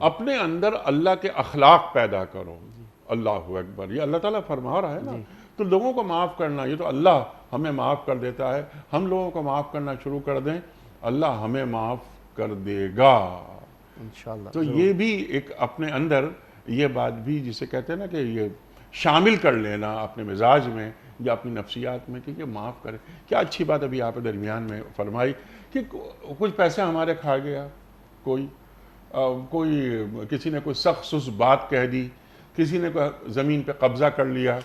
اپنے اندر اللہ کے اخلاق پیدا کرو. اللہ اکبر. یہ اللہ تعالیٰ فرما رہا ہے نا. تو لوگوں کو معاف کرنا, یہ تو اللہ ہمیں معاف کر دیتا ہے. ہم لوگوں کو معاف کرنا شروع کر دیں, اللہ ہمیں معاف کر دے گا انشاءاللہ. تو یہ بھی ایک اپنے اندر یہ بات بھی جسے کہتے ہیں نا کہ یہ شامل کر لینا اپنے مزاج میں یا اپنی نفسیات میں کہ یہ معاف کرے. کیا اچھی بات ابھی آپ درمیان میں فرمائی کہ کچھ پیسے ہمارے کھا گیا, کوئی کسی نے کوئی سخت سست بات کہہ دی, کسی نے زمین پہ قبضہ کر لیا,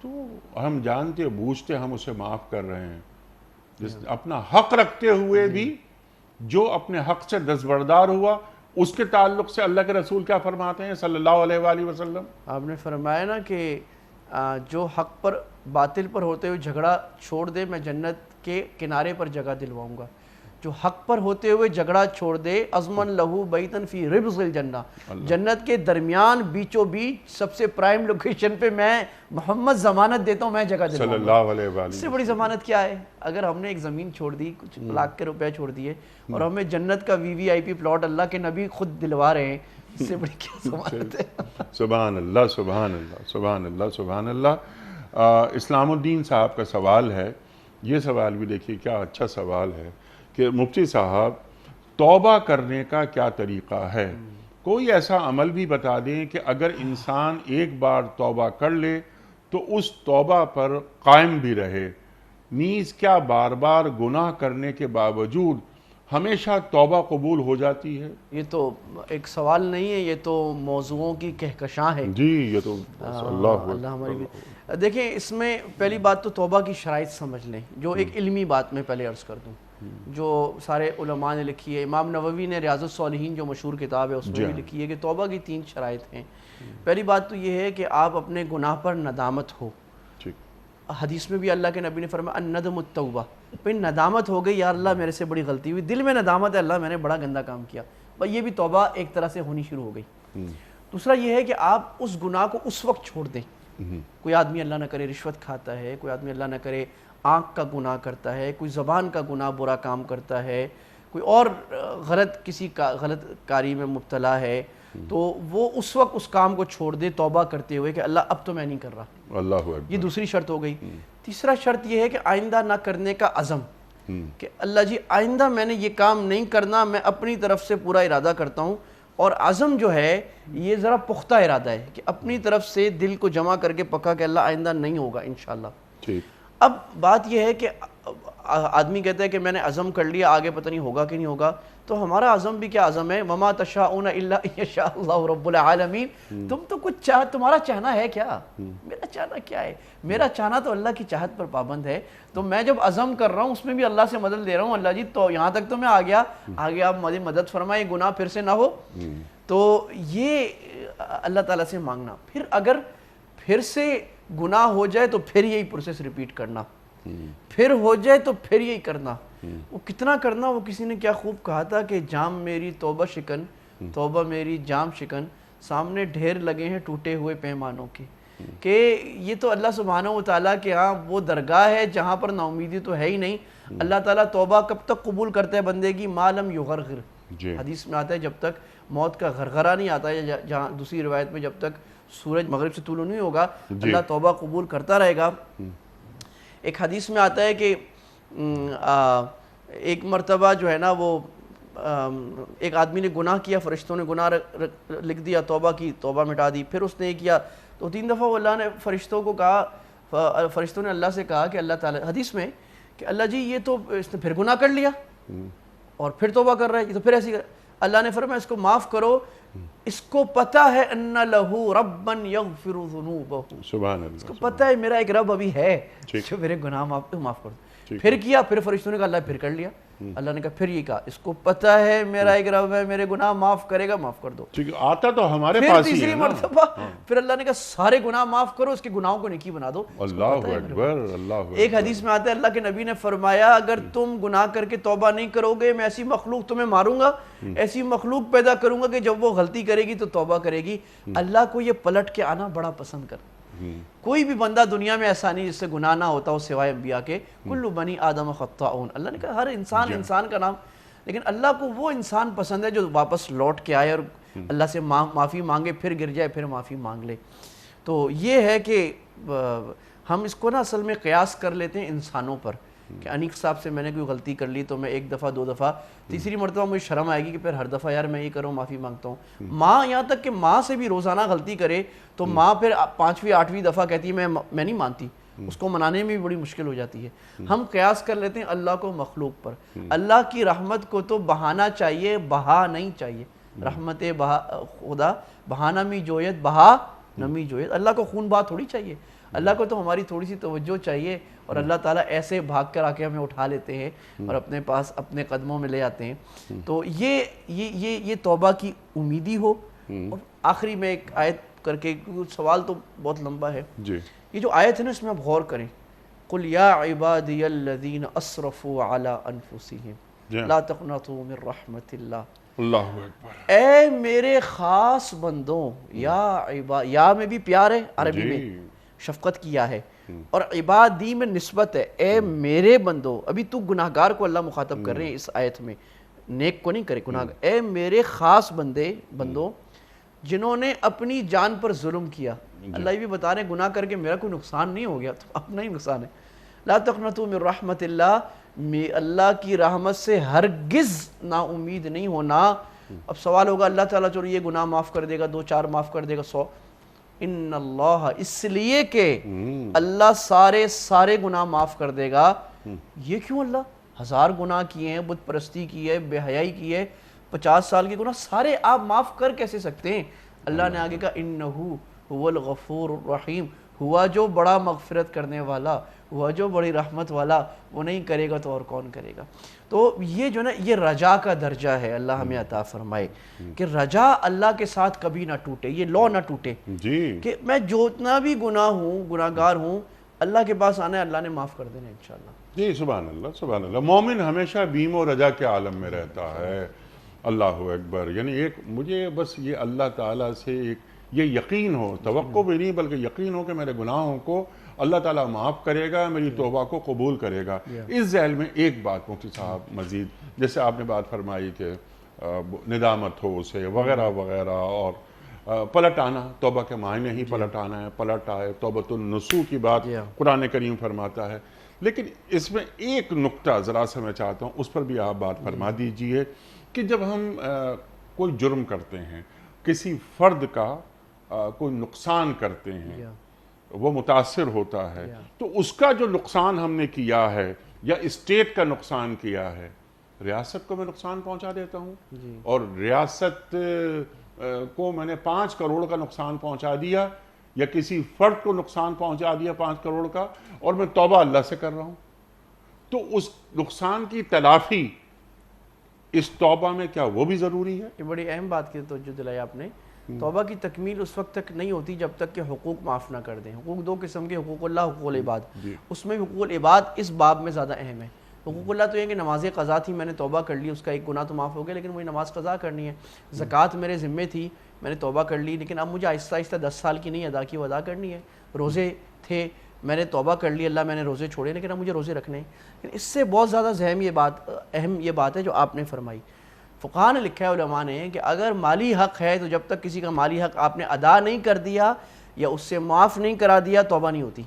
تو ہم جانتے بوجھتے ہم اسے معاف کر رہے ہیں. اپنا حق رکھتے ہوئے بھی جو اپنے حق سے دستبردار ہوا اس کے تعلق سے اللہ کے رسول کیا فرماتے ہیں صلی اللہ علیہ وآلہ وسلم؟ آپ نے فرمایا نا کہ جو حق پر باطل پر ہوتے ہوئے جھگڑا چھوڑ دے میں جنت کے کنارے پر جگہ دلواؤں گا. جو حق پر ہوتے ہوئے جھگڑا چھوڑ دے ازمن لہو بیتن فی ربض الجنہ، جنت کے درمیان بیچو بیچ سب سے پرائم لوکیشن پہ میں محمد ضمانت دیتا ہوں، میں جگہ صلی دلواؤں گا. اللہ علیہ وآلہ اس سے بڑی ضمانت کیا ہے؟ اگر ہم نے ایک زمین چھوڑ دی، کچھ لاکھ کے روپے چھوڑ دیے اور ہمیں جنت کا VVIP پلاٹ اللہ کے نبی خود دلوا رہے ہیں، اس سے بڑی کیا ضمانت ہے؟ سبحان اللہ سبحان اللہ سبحان اللہ سبحان اللہ. اسلام الدین صاحب کا سوال ہے، یہ سوال بھی دیکھیے کیا اچھا سوال ہے کہ مفتی صاحب توبہ کرنے کا کیا طریقہ ہے؟ کوئی ایسا عمل بھی بتا دیں کہ اگر انسان ایک بار توبہ کر لے تو اس توبہ پر قائم بھی رہے، نیز کیا بار بار گناہ کرنے کے باوجود ہمیشہ توبہ قبول ہو جاتی ہے؟ یہ تو ایک سوال نہیں ہے، یہ تو موضوعوں کی کہکشاں ہے. جی یہ تو اللہ ہماری بھی. دیکھیں اس میں پہلی بات تو توبہ کی شرائط سمجھ لیں، جو ایک علمی بات میں پہلے عرض کر دوں، جو سارے علماء نے لکھی ہے. امام نووی نے ریاض الصالحین جو مشہور کتاب ہے اس میں بھی لکھی ہے کہ توبہ کی 3 شرائط ہیں. پہلی بات تو یہ ہے کہ آپ اپنے گناہ پر ندامت ہو. حدیث میں بھی اللہ کے نبی نے فرمایا الندم التوبہ، پھر ندامت ہو گئی یا اللہ میرے سے بڑی غلطی ہوئی، دل میں ندامت ہے اللہ میں نے بڑا گندا کام کیا، بھائی یہ بھی توبہ ایک طرح سے ہونی شروع ہو گئی. دوسرا یہ ہے کہ آپ اس گناہ کو اس وقت چھوڑ دیں. کوئی آدمی اللہ نہ کرے رشوت کھاتا ہے، کوئی آدمی اللہ نہ کرے آنکھ کا گناہ کرتا ہے، کوئی زبان کا گناہ برا کام کرتا ہے، کوئی اور غلط کاری میں مبتلا ہے، تو وہ اس وقت اس کام کو چھوڑ دے توبہ کرتے ہوئے کہ اللہ اب تو میں نہیں کر رہا. اللہ اکبر. یہ دوسری شرط ہو گئی. تیسرا شرط یہ ہے کہ آئندہ نہ کرنے کا عزم، کہ اللہ جی آئندہ میں نے یہ کام نہیں کرنا، میں اپنی طرف سے پورا ارادہ کرتا ہوں. اور عزم جو ہے یہ ذرا پختہ ارادہ ہے کہ اپنی طرف سے دل کو جمع کر کے پکا کہ اللہ آئندہ نہیں ہوگا انشاءاللہ. اب بات یہ ہے کہ آدمی کہتا ہے کہ میں نے عزم کر لیا، آگے پتہ نہیں ہوگا کہ نہیں ہوگا. تو ہمارا عزم بھی کیا عزم ہے؟ وَمَا تَشَاءُونَ إِلَّا أَن يَشَاءَ اللَّهُ رَبُّ الْعَالَمِينَ. تم تو کچھ تمہارا چاہنا ہے کیا؟ میرا چاہنا کیا ہے؟ میرا چاہنا تو اللہ کی چاہت پر پابند ہے. تو میں جب عزم کر رہا ہوں اس میں بھی اللہ سے مدد لے رہا ہوں، اللہ جی تو یہاں تک تو میں آ گیا، آگے آپ میری مدد فرمائیں گناہ پھر سے نہ ہو. تو یہ اللہ تعالیٰ سے مانگنا. پھر اگر پھر سے گناہ ہو جائے تو پھر یہی پروسیس ریپیٹ کرنا، پھر ہو جائے تو پھر یہی کرنا. وہ کتنا کرنا؟ وہ کسی نے کیا خوب کہا تھا کہ جام میری توبہ شکن، توبہ میری جام شکن، سامنے ڈھیر لگے ہیں ٹوٹے ہوئے پیمانوں کے. کہ یہ تو اللہ سبحانہ و تعالیٰ کے ہاں وہ درگاہ ہے جہاں پر نا امیدی تو ہے ہی نہیں. اللہ تعالیٰ توبہ کب تک قبول کرتا ہے بندے کی؟ ما لم یغرغر. حدیث میں آتا ہے جب تک موت کا غرغرہ نہیں آتا ہے، جہاں دوسری روایت میں جب تک سورج مغرب سے طلوع نہیں ہوگا اللہ توبہ قبول کرتا رہے گا. ایک حدیث میں آتا ہے کہ ایک مرتبہ جو ہے نا وہ ایک آدمی نے گناہ کیا، فرشتوں نے گناہ لکھ دیا، توبہ کی، توبہ مٹا دی. پھر اس نے یہ کیا تو 3 دفعہ اللہ نے فرشتوں کو کہا، فرشتوں نے اللہ سے کہا کہ اللہ تعالیٰ حدیث میں کہ اللہ جی یہ تو اس نے پھر گناہ کر لیا اور پھر توبہ کر رہا ہے، یہ تو پھر ایسی کر. اللہ نے فرمایا اس کو معاف کرو، اس کو پتہ ہے ان لہو ربا یغفر ذنوبہ، سبحان اللہ، اس کو پتہ ہے میرا ایک رب ابھی ہے جو میرے گناہ معاف کر دو. پھر کیا، پھر فرشتوں نے کہا اللہ پھر کر لیا. اللہ نے کہا پھر یہ کہا اس کو پتہ ہے میرا ایک رب ہے، میرے گناہ معاف کرے گا، معاف کر دو. آتا تو ہمارے پھر پاس ہی ہے. تیسری مرتبہ پھر اللہ نے کہا سارے گناہ معاف کرو، اس کے گناہوں کو نیکی بنا دو. اللہ اکبر اللہ اکبر. ایک حدیث میں آتا ہے اللہ کے نبی نے فرمایا اگر تم گناہ کر کے توبہ نہیں کرو گے میں ایسی مخلوق تمہیں ماروں گا، ایسی مخلوق پیدا کروں گا کہ جب وہ غلطی کرے گی تو توبہ کرے گی. اللہ کو یہ پلٹ کے آنا بڑا پسند کر. کوئی بھی بندہ دنیا میں ایسا نہیں جس سے گناہ نہ ہوتا ہو سوائے انبیاء کے. کل بنی آدم خطاؤن. اللہ نے کہا ہر انسان کا نام، لیکن اللہ کو وہ انسان پسند ہے جو واپس لوٹ کے آئے اور اللہ سے معافی مانگے، پھر گر جائے پھر معافی مانگ لے. تو یہ ہے کہ ہم اس کو نا اصل میں قیاس کر لیتے ہیں انسانوں پر کہ انیق صاحب سے میں نے کوئی غلطی کر لی تو میں 1 دفعہ 2 دفعہ، تیسری مرتبہ مجھے شرم آئے گی کہ پھر ہر دفعہ یار میں یہ کروں معافی مانگتا ہوں. ماں یہاں تک کہ ماں سے بھی روزانہ غلطی کرے تو ماں پھر 5ویں 8ویں دفعہ کہتی ہے میں نہیں مانتی، اس کو منانے میں بھی بڑی مشکل ہو جاتی ہے. ہم قیاس کر لیتے ہیں اللہ کو مخلوق پر. اللہ کی رحمت کو تو بہانا چاہیے، بہا نہیں چاہیے. رحمت خدا بہانہ می جویت بہا نمی جو ہے اللہ کو خون بہا تھوڑی چاہیے، اللہ کو تو ہماری تھوڑی سی توجہ چاہیے، اور اللہ تعالیٰ ایسے بھاگ کر آ کے ہمیں اٹھا لیتے ہیں اور اپنے پاس اپنے قدموں میں لے آتے ہیں۔ تو یہ توبہ کی امیدی ہو۔ اور آخری میں ایک آیت کر کے، سوال تو بہت لمبا ہے، یہ جو آیت ہے نا اس میں آپ غور کریں، قُلْ يَا عِبَادِيَ الَّذِينَ أَسْرَفُوا عَلَىٰ أَنفُسِهِمْ لَا تَقْنَطُوا مِن رَحْمَةِ اللَّهِ، اللہ اکبر، اے میرے خاص بندوں، یا میں بھی پیار ہے عربی میں، شفقت کیا ہے، اور عبادی میں نسبت ہے، اے میرے بندوں۔ ابھی تو گناہگار کو اللہ مخاطب کر رہے ہیں اس آیت میں، نیک کو نہیں کرے، گناہگار، اے میرے خاص بندوں جنہوں نے اپنی جان پر ظلم کیا۔ اللہ یہ بھی بتا رہے ہیں گناہ کر کے میرا کوئی نقصان نہیں ہو گیا، تو اپنا ہی نقصان ہے۔ لا تقنطوا من رحمت اللہ، اللہ کی رحمت سے ہرگز نا امید نہیں ہونا۔ اب سوال ہوگا اللہ تعالیٰ چلو یہ گناہ معاف کر دے گا، 2 4 معاف کر دے گا، 100؟ ان اللہ، اس لیے کہ اللہ سارے گناہ معاف کر دے گا۔ یہ کیوں؟ اللہ 1000 گناہ کیے ہیں، بت پرستی کی ہے، بے حیائی کی ہے، 50 سال کے گناہ سارے آپ معاف کر کیسے سکتے ہیں؟ اللہ نے آگے کہا انہو هو الغفور الرحیم، ہوا جو بڑا مغفرت کرنے والا، ہوا جو بڑی رحمت والا، وہ نہیں کرے گا تو اور کون کرے گا؟ تو یہ جو نا یہ رجا کا درجہ ہے، اللہ ہمیں عطا فرمائے کہ رجا اللہ کے ساتھ کبھی نہ ٹوٹے، یہ لو نہ ٹوٹے کہ میں جتنا بھی گناہگار ہوں، اللہ کے پاس آنا ہے، اللہ نے معاف کر دینا ہے انشاءاللہ۔ جی سبحان اللہ، سبحان اللہ۔ مومن ہمیشہ بیم و رجا کے عالم میں رہتا ہے۔ اللہ اکبر۔ یعنی ایک مجھے بس یہ اللہ تعالیٰ سے ایک یہ یقین ہو، توقع بھی نہیں بلکہ یقین ہو کہ میرے گناہوں کو اللہ تعالیٰ معاف کرے گا، میری توبہ کو قبول کرے گا۔ اس ذیل میں ایک بات مفتی صاحب مزید، جیسے آپ نے بات فرمائی کہ ندامت ہو اسے وغیرہ وغیرہ، اور پلٹ آنا، توبہ کے معنی ہی پلٹ آنا ہے، پلٹ آئے، توبۃ النصوح کی بات قرآن کریم فرماتا ہے۔ لیکن اس میں ایک نقطہ ذرا سا میں چاہتا ہوں، اس پر بھی آپ بات فرما دیجئے کہ جب ہم کوئی جرم کرتے ہیں، کسی فرد کا کوئی نقصان کرتے ہیں، وہ متاثر ہوتا ہے، تو اس کا جو نقصان ہم نے کیا ہے یا اسٹیٹ کا نقصان کیا ہے، ریاست کو میں نقصان پہنچا دیتا ہوں، اور ریاست کو میں نے 5 کروڑ کا نقصان پہنچا دیا، یا کسی فرد کو نقصان پہنچا دیا 5 کروڑ کا، اور میں توبہ اللہ سے کر رہا ہوں، تو اس نقصان کی تلافی اس توبہ میں کیا وہ بھی ضروری ہے؟ یہ بڑی اہم بات کی توجہ دلائی آپ نے۔ توبہ کی تکمیل اس وقت تک نہیں ہوتی جب تک کہ حقوق معاف نہ کر دیں۔ حقوق 2 قسم کے، حقوق اللہ، حقوق العباد۔ اس میں حقوق العباد اس باب میں زیادہ اہم ہے۔ حقوق اللہ تو یہ کہ نماز قضا تھی، میں نے توبہ کر لی، اس کا ایک گناہ تو معاف ہو گیا، لیکن مجھے نماز قضا کرنی ہے۔ زکوٰۃ میرے ذمے تھی، میں نے توبہ کر لی، لیکن اب مجھے آہستہ آہستہ 10 سال کی نہیں ادا کی، وہ ادا کرنی ہے۔ روزے تھے، میں نے توبہ کر لی، اللہ میں نے روزے چھوڑے، لیکن اب مجھے روزے رکھنے ہیں۔ لیکن اس سے بہت زیادہ اہم یہ بات ہے جو آپ نے فرمائی۔ فقہاء نے لکھا ہے، علماء نے، کہ اگر مالی حق ہے تو جب تک کسی کا مالی حق آپ نے ادا نہیں کر دیا یا اس سے معاف نہیں کرا دیا، توبہ نہیں ہوتی۔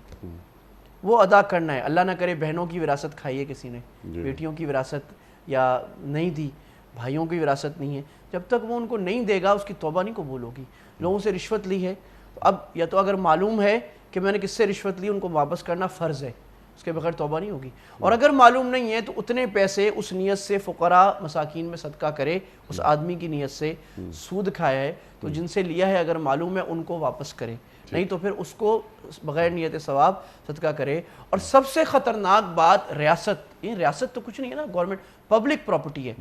وہ ادا کرنا ہے۔ اللہ نہ کرے بہنوں کی وراثت کھائی ہے کسی نے، بیٹیوں کی وراثت یا نہیں دی، بھائیوں کی وراثت نہیں ہے، جب تک وہ ان کو نہیں دے گا اس کی توبہ نہیں قبول ہوگی۔ لوگوں سے رشوت لی ہے، اب یا تو اگر معلوم ہے کہ میں نے کس سے رشوت لی، ان کو واپس کرنا فرض ہے، اس کے بغیر توبہ نہیں ہوگی۔ اور اگر معلوم نہیں ہے تو اتنے پیسے اس نیت سے فقراء مساکین میں صدقہ کرے، اس آدمی کی نیت سے سود کھایا ہے تو جن سے لیا ہے اگر معلوم ہے ان کو واپس کرے، نہیں تو پھر اس کو بغیر نیت ثواب صدقہ کرے۔ اور سب سے خطرناک بات ریاست، یہ ریاست تو کچھ نہیں ہے نا، گورنمنٹ پبلک پراپرٹی ہے۔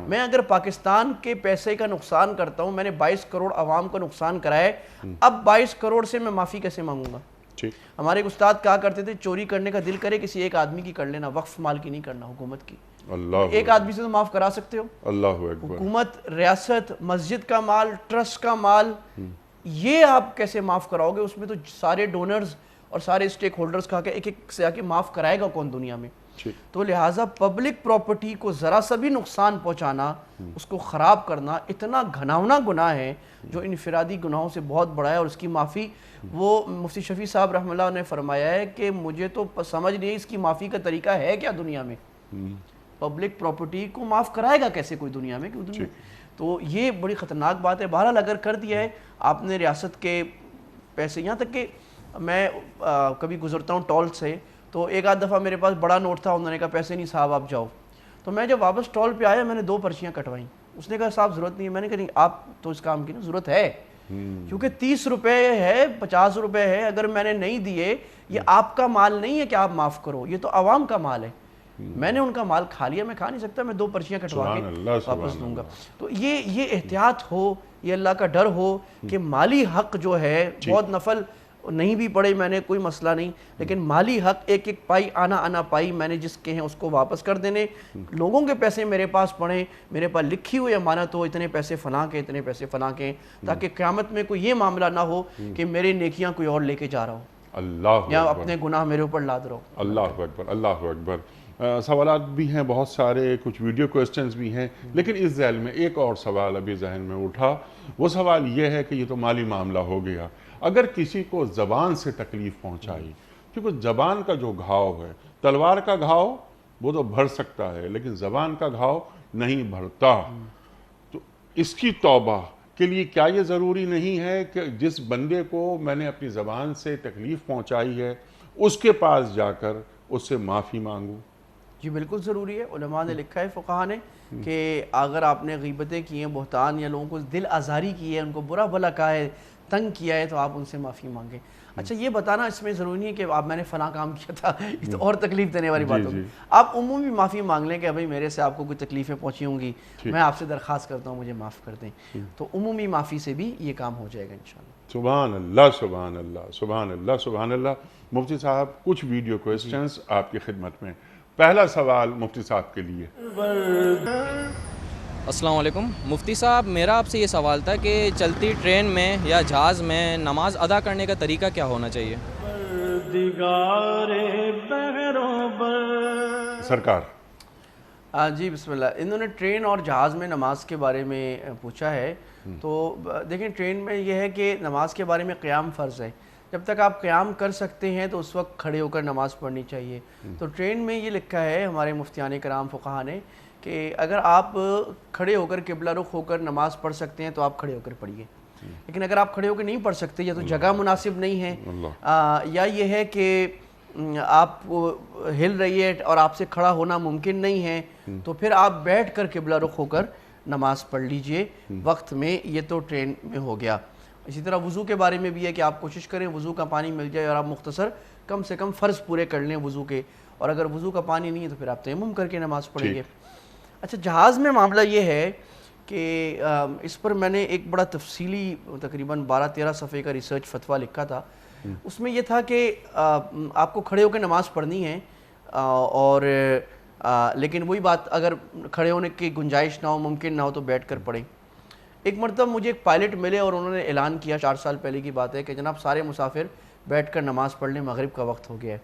میں اگر پاکستان کے پیسے کا نقصان کرتا ہوں، میں نے 22 کروڑ عوام کا نقصان کرایا ہے، اب 22 کروڑ سے میں معافی کیسے مانگوں گا؟ ہمارے ایک استاد کہا کرتے تھے، چوری کرنے کا دل کرے کسی ایک آدمی کی کر لینا، وقف مال کی نہیں کرنا، حکومت کی۔ ایک آدمی سے تو معاف کرا سکتے ہو، اللہ اکبر۔ حکومت، ریاست، مسجد کا مال، ٹرسٹ کا مال، یہ آپ کیسے معاف کراؤ گے؟ اس میں تو سارے ڈونرز اور سارے اسٹیک ہولڈرز کہا کہ ایک ایک سے آ کے معاف کرائے گا کون دنیا میں؟ تو لہٰذا پبلک پراپرٹی کو ذرا سا بھی نقصان پہنچانا، اس کو خراب کرنا اتنا گھناؤنا گناہ ہے جو انفرادی گناہوں سے بہت بڑا ہے، اور اس کی معافی، وہ مفتی شفیع صاحب رحمہ اللہ نے فرمایا ہے کہ مجھے تو سمجھ نہیں اس کی معافی کا طریقہ ہے کیا دنیا میں؟ پبلک پراپرٹی کو معاف کرائے گا کیسے کوئی دنیا میں؟ تو یہ بڑی خطرناک بات ہے۔ بہرحال اگر کر دیا ہے آپ نے ریاست کے پیسے، یہاں تک کہ میں کبھی گزرتا ہوں ٹول سے، تو ایک آدھ دفعہ میرے پاس بڑا نوٹ تھا، انہوں نے کہا پیسے نہیں صاحب آپ جاؤ، تو میں جب واپس ٹول پہ آیا میں نے 2 پرچیاں کٹوائیں، اس نے کہا صاحب ضرورت نہیں ہے، میں نے کہا نہیں آپ تو اس کام کی نا ضرورت ہے، کیونکہ 30 روپے ہے 50 روپے ہے، اگر میں نے نہیں دیے، یہ آپ کا مال نہیں ہے کہ آپ معاف کرو، یہ تو عوام کا مال ہے، میں نے ان کا مال کھا لیا، میں کھا نہیں سکتا، میں 2 پرچیاں کٹوا کے واپس دوں گا۔ تو یہ احتیاط ہو، یہ اللہ کا ڈر ہو کہ مالی حق جو ہے، بہت نفل نہیں بھی پڑے میں نے، کوئی مسئلہ نہیں، لیکن مالی حق ایک ایک پائی آنا پائی میں نے جس کے ہیں اس کو واپس کر دینے۔ لوگوں کے پیسے میرے پاس پڑیں، میرے پاس لکھی ہوئی امانت ہو، اتنے پیسے فلاں کے، اتنے پیسے فلاں کے، تاکہ قیامت میں کوئی یہ معاملہ نہ ہو کہ میرے نیکیاں کوئی اور لے کے جا رہا ہو، اللہ یا اپنے گناہ میرے اوپر لاد رہا ہو۔ اللہ اکبر، اللہ اکبر۔ سوالات بھی ہیں بہت سارے، کچھ ویڈیو کوئسچنز بھی ہیں، لیکن اس ذیل میں ایک اور سوال ابھی ذہن میں اٹھا۔ وہ سوال یہ ہے کہ یہ تو مالی معاملہ ہو گیا، اگر کسی کو زبان سے تکلیف پہنچائی، کیونکہ زبان کا جو گھاؤ ہے، تلوار کا گھاؤ وہ تو بھر سکتا ہے لیکن زبان کا گھاؤ نہیں بھرتا، تو اس کی توبہ کے لیے کیا یہ ضروری نہیں ہے کہ جس بندے کو میں نے اپنی زبان سے تکلیف پہنچائی ہے اس کے پاس جا کر اس سے معافی مانگوں؟ جی بالکل ضروری ہے، علماء نے لکھا ہے، فقہاء نے، کہ اگر آپ نے غیبتیں کی ہیں، بہتان یا لوگوں کو دل آزاری کی ہے، ان کو برا بھلا کہا ہے، تنگ کیا ہے، تو آپ ان سے معافی مانگیں۔ اچھا یہ بتانا اس میں ضروری نہیں ہے کہ آپ میں نے فلاں کام کیا تھا، یہ تو اور تکلیف دینے والی بات ہوگی۔ آپ عمومی معافی مانگ لیں کہ بھائی میرے سے آپ کو کوئی تکلیفیں پہنچی ہوں گی، میں آپ سے درخواست کرتا ہوں مجھے معاف کر دیں، تو عمومی معافی سے بھی یہ کام ہو جائے گا انشاءاللہ۔ سبحان اللہ، سبحان اللہ، سبحان اللہ، سبحان اللہ۔ مفتی صاحب کچھ ویڈیو کوئسچنز آپ کی خدمت میں۔ پہلا سوال مفتی صاحب کے لیے۔ السلام علیکم مفتی صاحب، میرا آپ سے یہ سوال تھا کہ چلتی ٹرین میں یا جہاز میں نماز ادا کرنے کا طریقہ کیا ہونا چاہیے؟ سرکار۔ جی بسم اللہ۔ انہوں نے ٹرین اور جہاز میں نماز کے بارے میں پوچھا ہے، تو دیکھیں ٹرین میں یہ ہے کہ نماز کے بارے میں قیام فرض ہے، جب تک آپ قیام کر سکتے ہیں تو اس وقت کھڑے ہو کر نماز پڑھنی چاہیے۔ تو ٹرین میں یہ لکھا ہے ہمارے مفتیان کرام فقہاء نے کہ اگر آپ کھڑے ہو کر قبلہ رخ ہو کر نماز پڑھ سکتے ہیں تو آپ کھڑے ہو کر پڑھیے، لیکن اگر آپ کھڑے ہو کے نہیں پڑھ سکتے، یا تو جگہ مناسب نہیں ہے، یا یہ ہے کہ آپ ہل رہی ہے اور آپ سے کھڑا ہونا ممکن نہیں ہے، تو پھر آپ بیٹھ کر قبلہ رخ ہو کر نماز پڑھ لیجئے وقت میں۔ یہ تو ٹرین میں ہو گیا۔ اسی طرح وضو کے بارے میں بھی ہے کہ آپ کوشش کریں وضو کا پانی مل جائے اور آپ مختصر کم سے کم فرض پورے کر لیں وضو کے، اور اگر وضو کا پانی نہیں ہے تو پھر آپ تیمم کر کے نماز پڑھیں گے۔ اچھا جہاز میں معاملہ یہ ہے کہ اس پر میں نے ایک بڑا تفصیلی تقریباً 12-13 صفحے کا ریسرچ فتویٰ لکھا تھا، اس میں یہ تھا کہ آپ کو کھڑے ہو کے نماز پڑھنی ہے، اور لیکن وہی بات اگر کھڑے ہونے کی گنجائش نہ ہو، ممکن نہ ہو، تو بیٹھ کر پڑھیں۔ ایک مرتبہ مجھے ایک پائلٹ ملے اور انہوں نے اعلان کیا، 4 سال پہلے کی بات ہے، کہ جناب سارے مسافر بیٹھ کر نماز پڑھ لیں، مغرب کا وقت ہو گیا ہے۔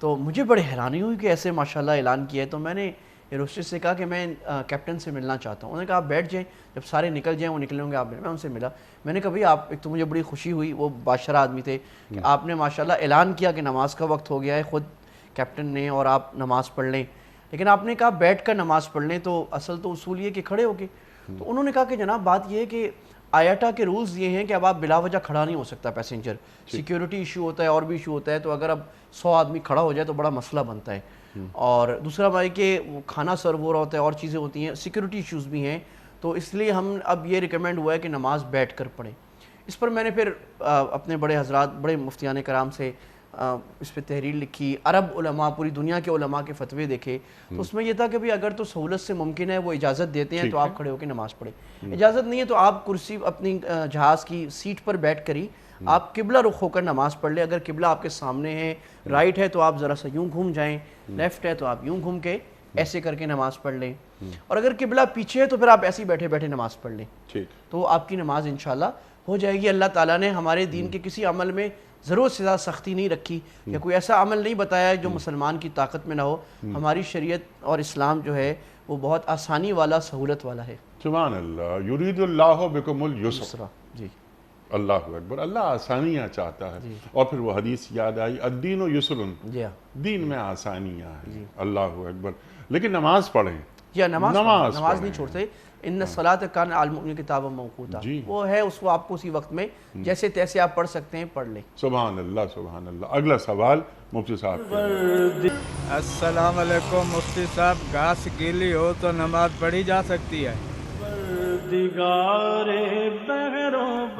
تو مجھے بڑے حیرانی ہوئی کہ ایسے ماشاءاللہ اعلان کیا ہے، تو میں نے ایروسٹس سے کہا کہ میں کیپٹن سے ملنا چاہتا ہوں۔ انہوں نے کہا آپ بیٹھ جائیں، جب سارے نکل جائیں، وہ نکلیں گے آپ میں ان سے ملا۔ میں نے کہا بھئی آپ، ایک تو مجھے بڑی خوشی ہوئی، وہ بادشاہ آدمی تھے، کہ آپ نے ماشاءاللہ اعلان کیا کہ نماز کا وقت ہو گیا ہے خود کیپٹن نے، اور آپ نماز پڑھ لیں، لیکن آپ نے کہا بیٹھ کر نماز پڑھ لیں، تو اصل تو اصول یہ کہ کھڑے ہو کے۔ تو انہوں نے کہا کہ جناب بات یہ ہے کہ آیاٹا کے رولز یہ ہیں کہ اب آپ بلا وجہ کھڑا نہیں ہو سکتا پیسنجر، سیکیورٹی ایشو ہوتا ہے اور بھی ایشو ہوتا ہے، تو اگر اب 100 آدمی کھڑا ہو جائے تو بڑا مسئلہ بنتا ہے، اور دوسرا بات کہ وہ کھانا سرو ہو رہا ہوتا ہے اور چیزیں ہوتی ہیں، سیکیورٹی ایشوز بھی ہیں، تو اس لیے ہم اب یہ ریکمینڈ ہوا ہے کہ نماز بیٹھ کر پڑھیں۔ اس پر میں نے پھر اپنے بڑے حضرات، بڑے مفتیان کرام سے اس پہ تحریر لکھی، عرب علماء، پوری دنیا کے علماء کے فتوے دیکھے، تو اس میں یہ تھا کہ بھئی اگر تو سہولت سے ممکن ہے، وہ اجازت دیتے ہیں تو آپ کھڑے ہو کے نماز پڑھیں، اجازت نہیں ہے تو آپ کرسی اپنی جہاز کی سیٹ پر بیٹھ کر ہی آپ قبلہ رخ ہو کر نماز پڑھ لیں۔ اگر قبلہ آپ کے سامنے ہے، رائٹ ہے، تو آپ ذرا سا یوں گھوم جائیں، لیفٹ ہے تو آپ یوں گھوم کے ایسے کر کے نماز پڑھ لیں، اور اگر قبلہ پیچھے ہے تو پھر آپ ایسے ہی بیٹھے بیٹھے نماز پڑھ لیں، تو آپ کی نماز انشاءاللہ ہو جائے گی۔ اللہ تعالیٰ نے ہمارے دین کے کسی عمل میں ضرورت سے زیادہ سختی نہیں رکھی، یا کوئی ایسا عمل نہیں بتایا جو مسلمان کی طاقت میں نہ ہو۔ ہماری شریعت اور اسلام جو ہے وہ بہت آسانی والا، سہولت والا ہے۔ سبحان اللہ، یرید اللہ بکم الیسر۔ جی اللہ اکبر، اللہ آسانیاں چاہتا ہے، اور پھر وہ حدیث یاد آئی، الدین یسر، دین میں آسانیاں ہیں۔ اللہ اکبر۔ لیکن نماز پڑھیں، نماز نہیں چھوڑتے، ان الصلاۃ کانت علی المؤمنین کتابا موقوتا، وہ ہے اس کو آپ کو اسی وقت میں جیسے تیسے آپ پڑھ سکتے ہیں، پڑھ لیں۔ سبحان اللہ، سبحان اللہ۔ اگلا سوال مفتی صاحب۔ السلام علیکم مفتی صاحب، گھاس گیلی ہو تو نماز پڑھی جا سکتی ہے؟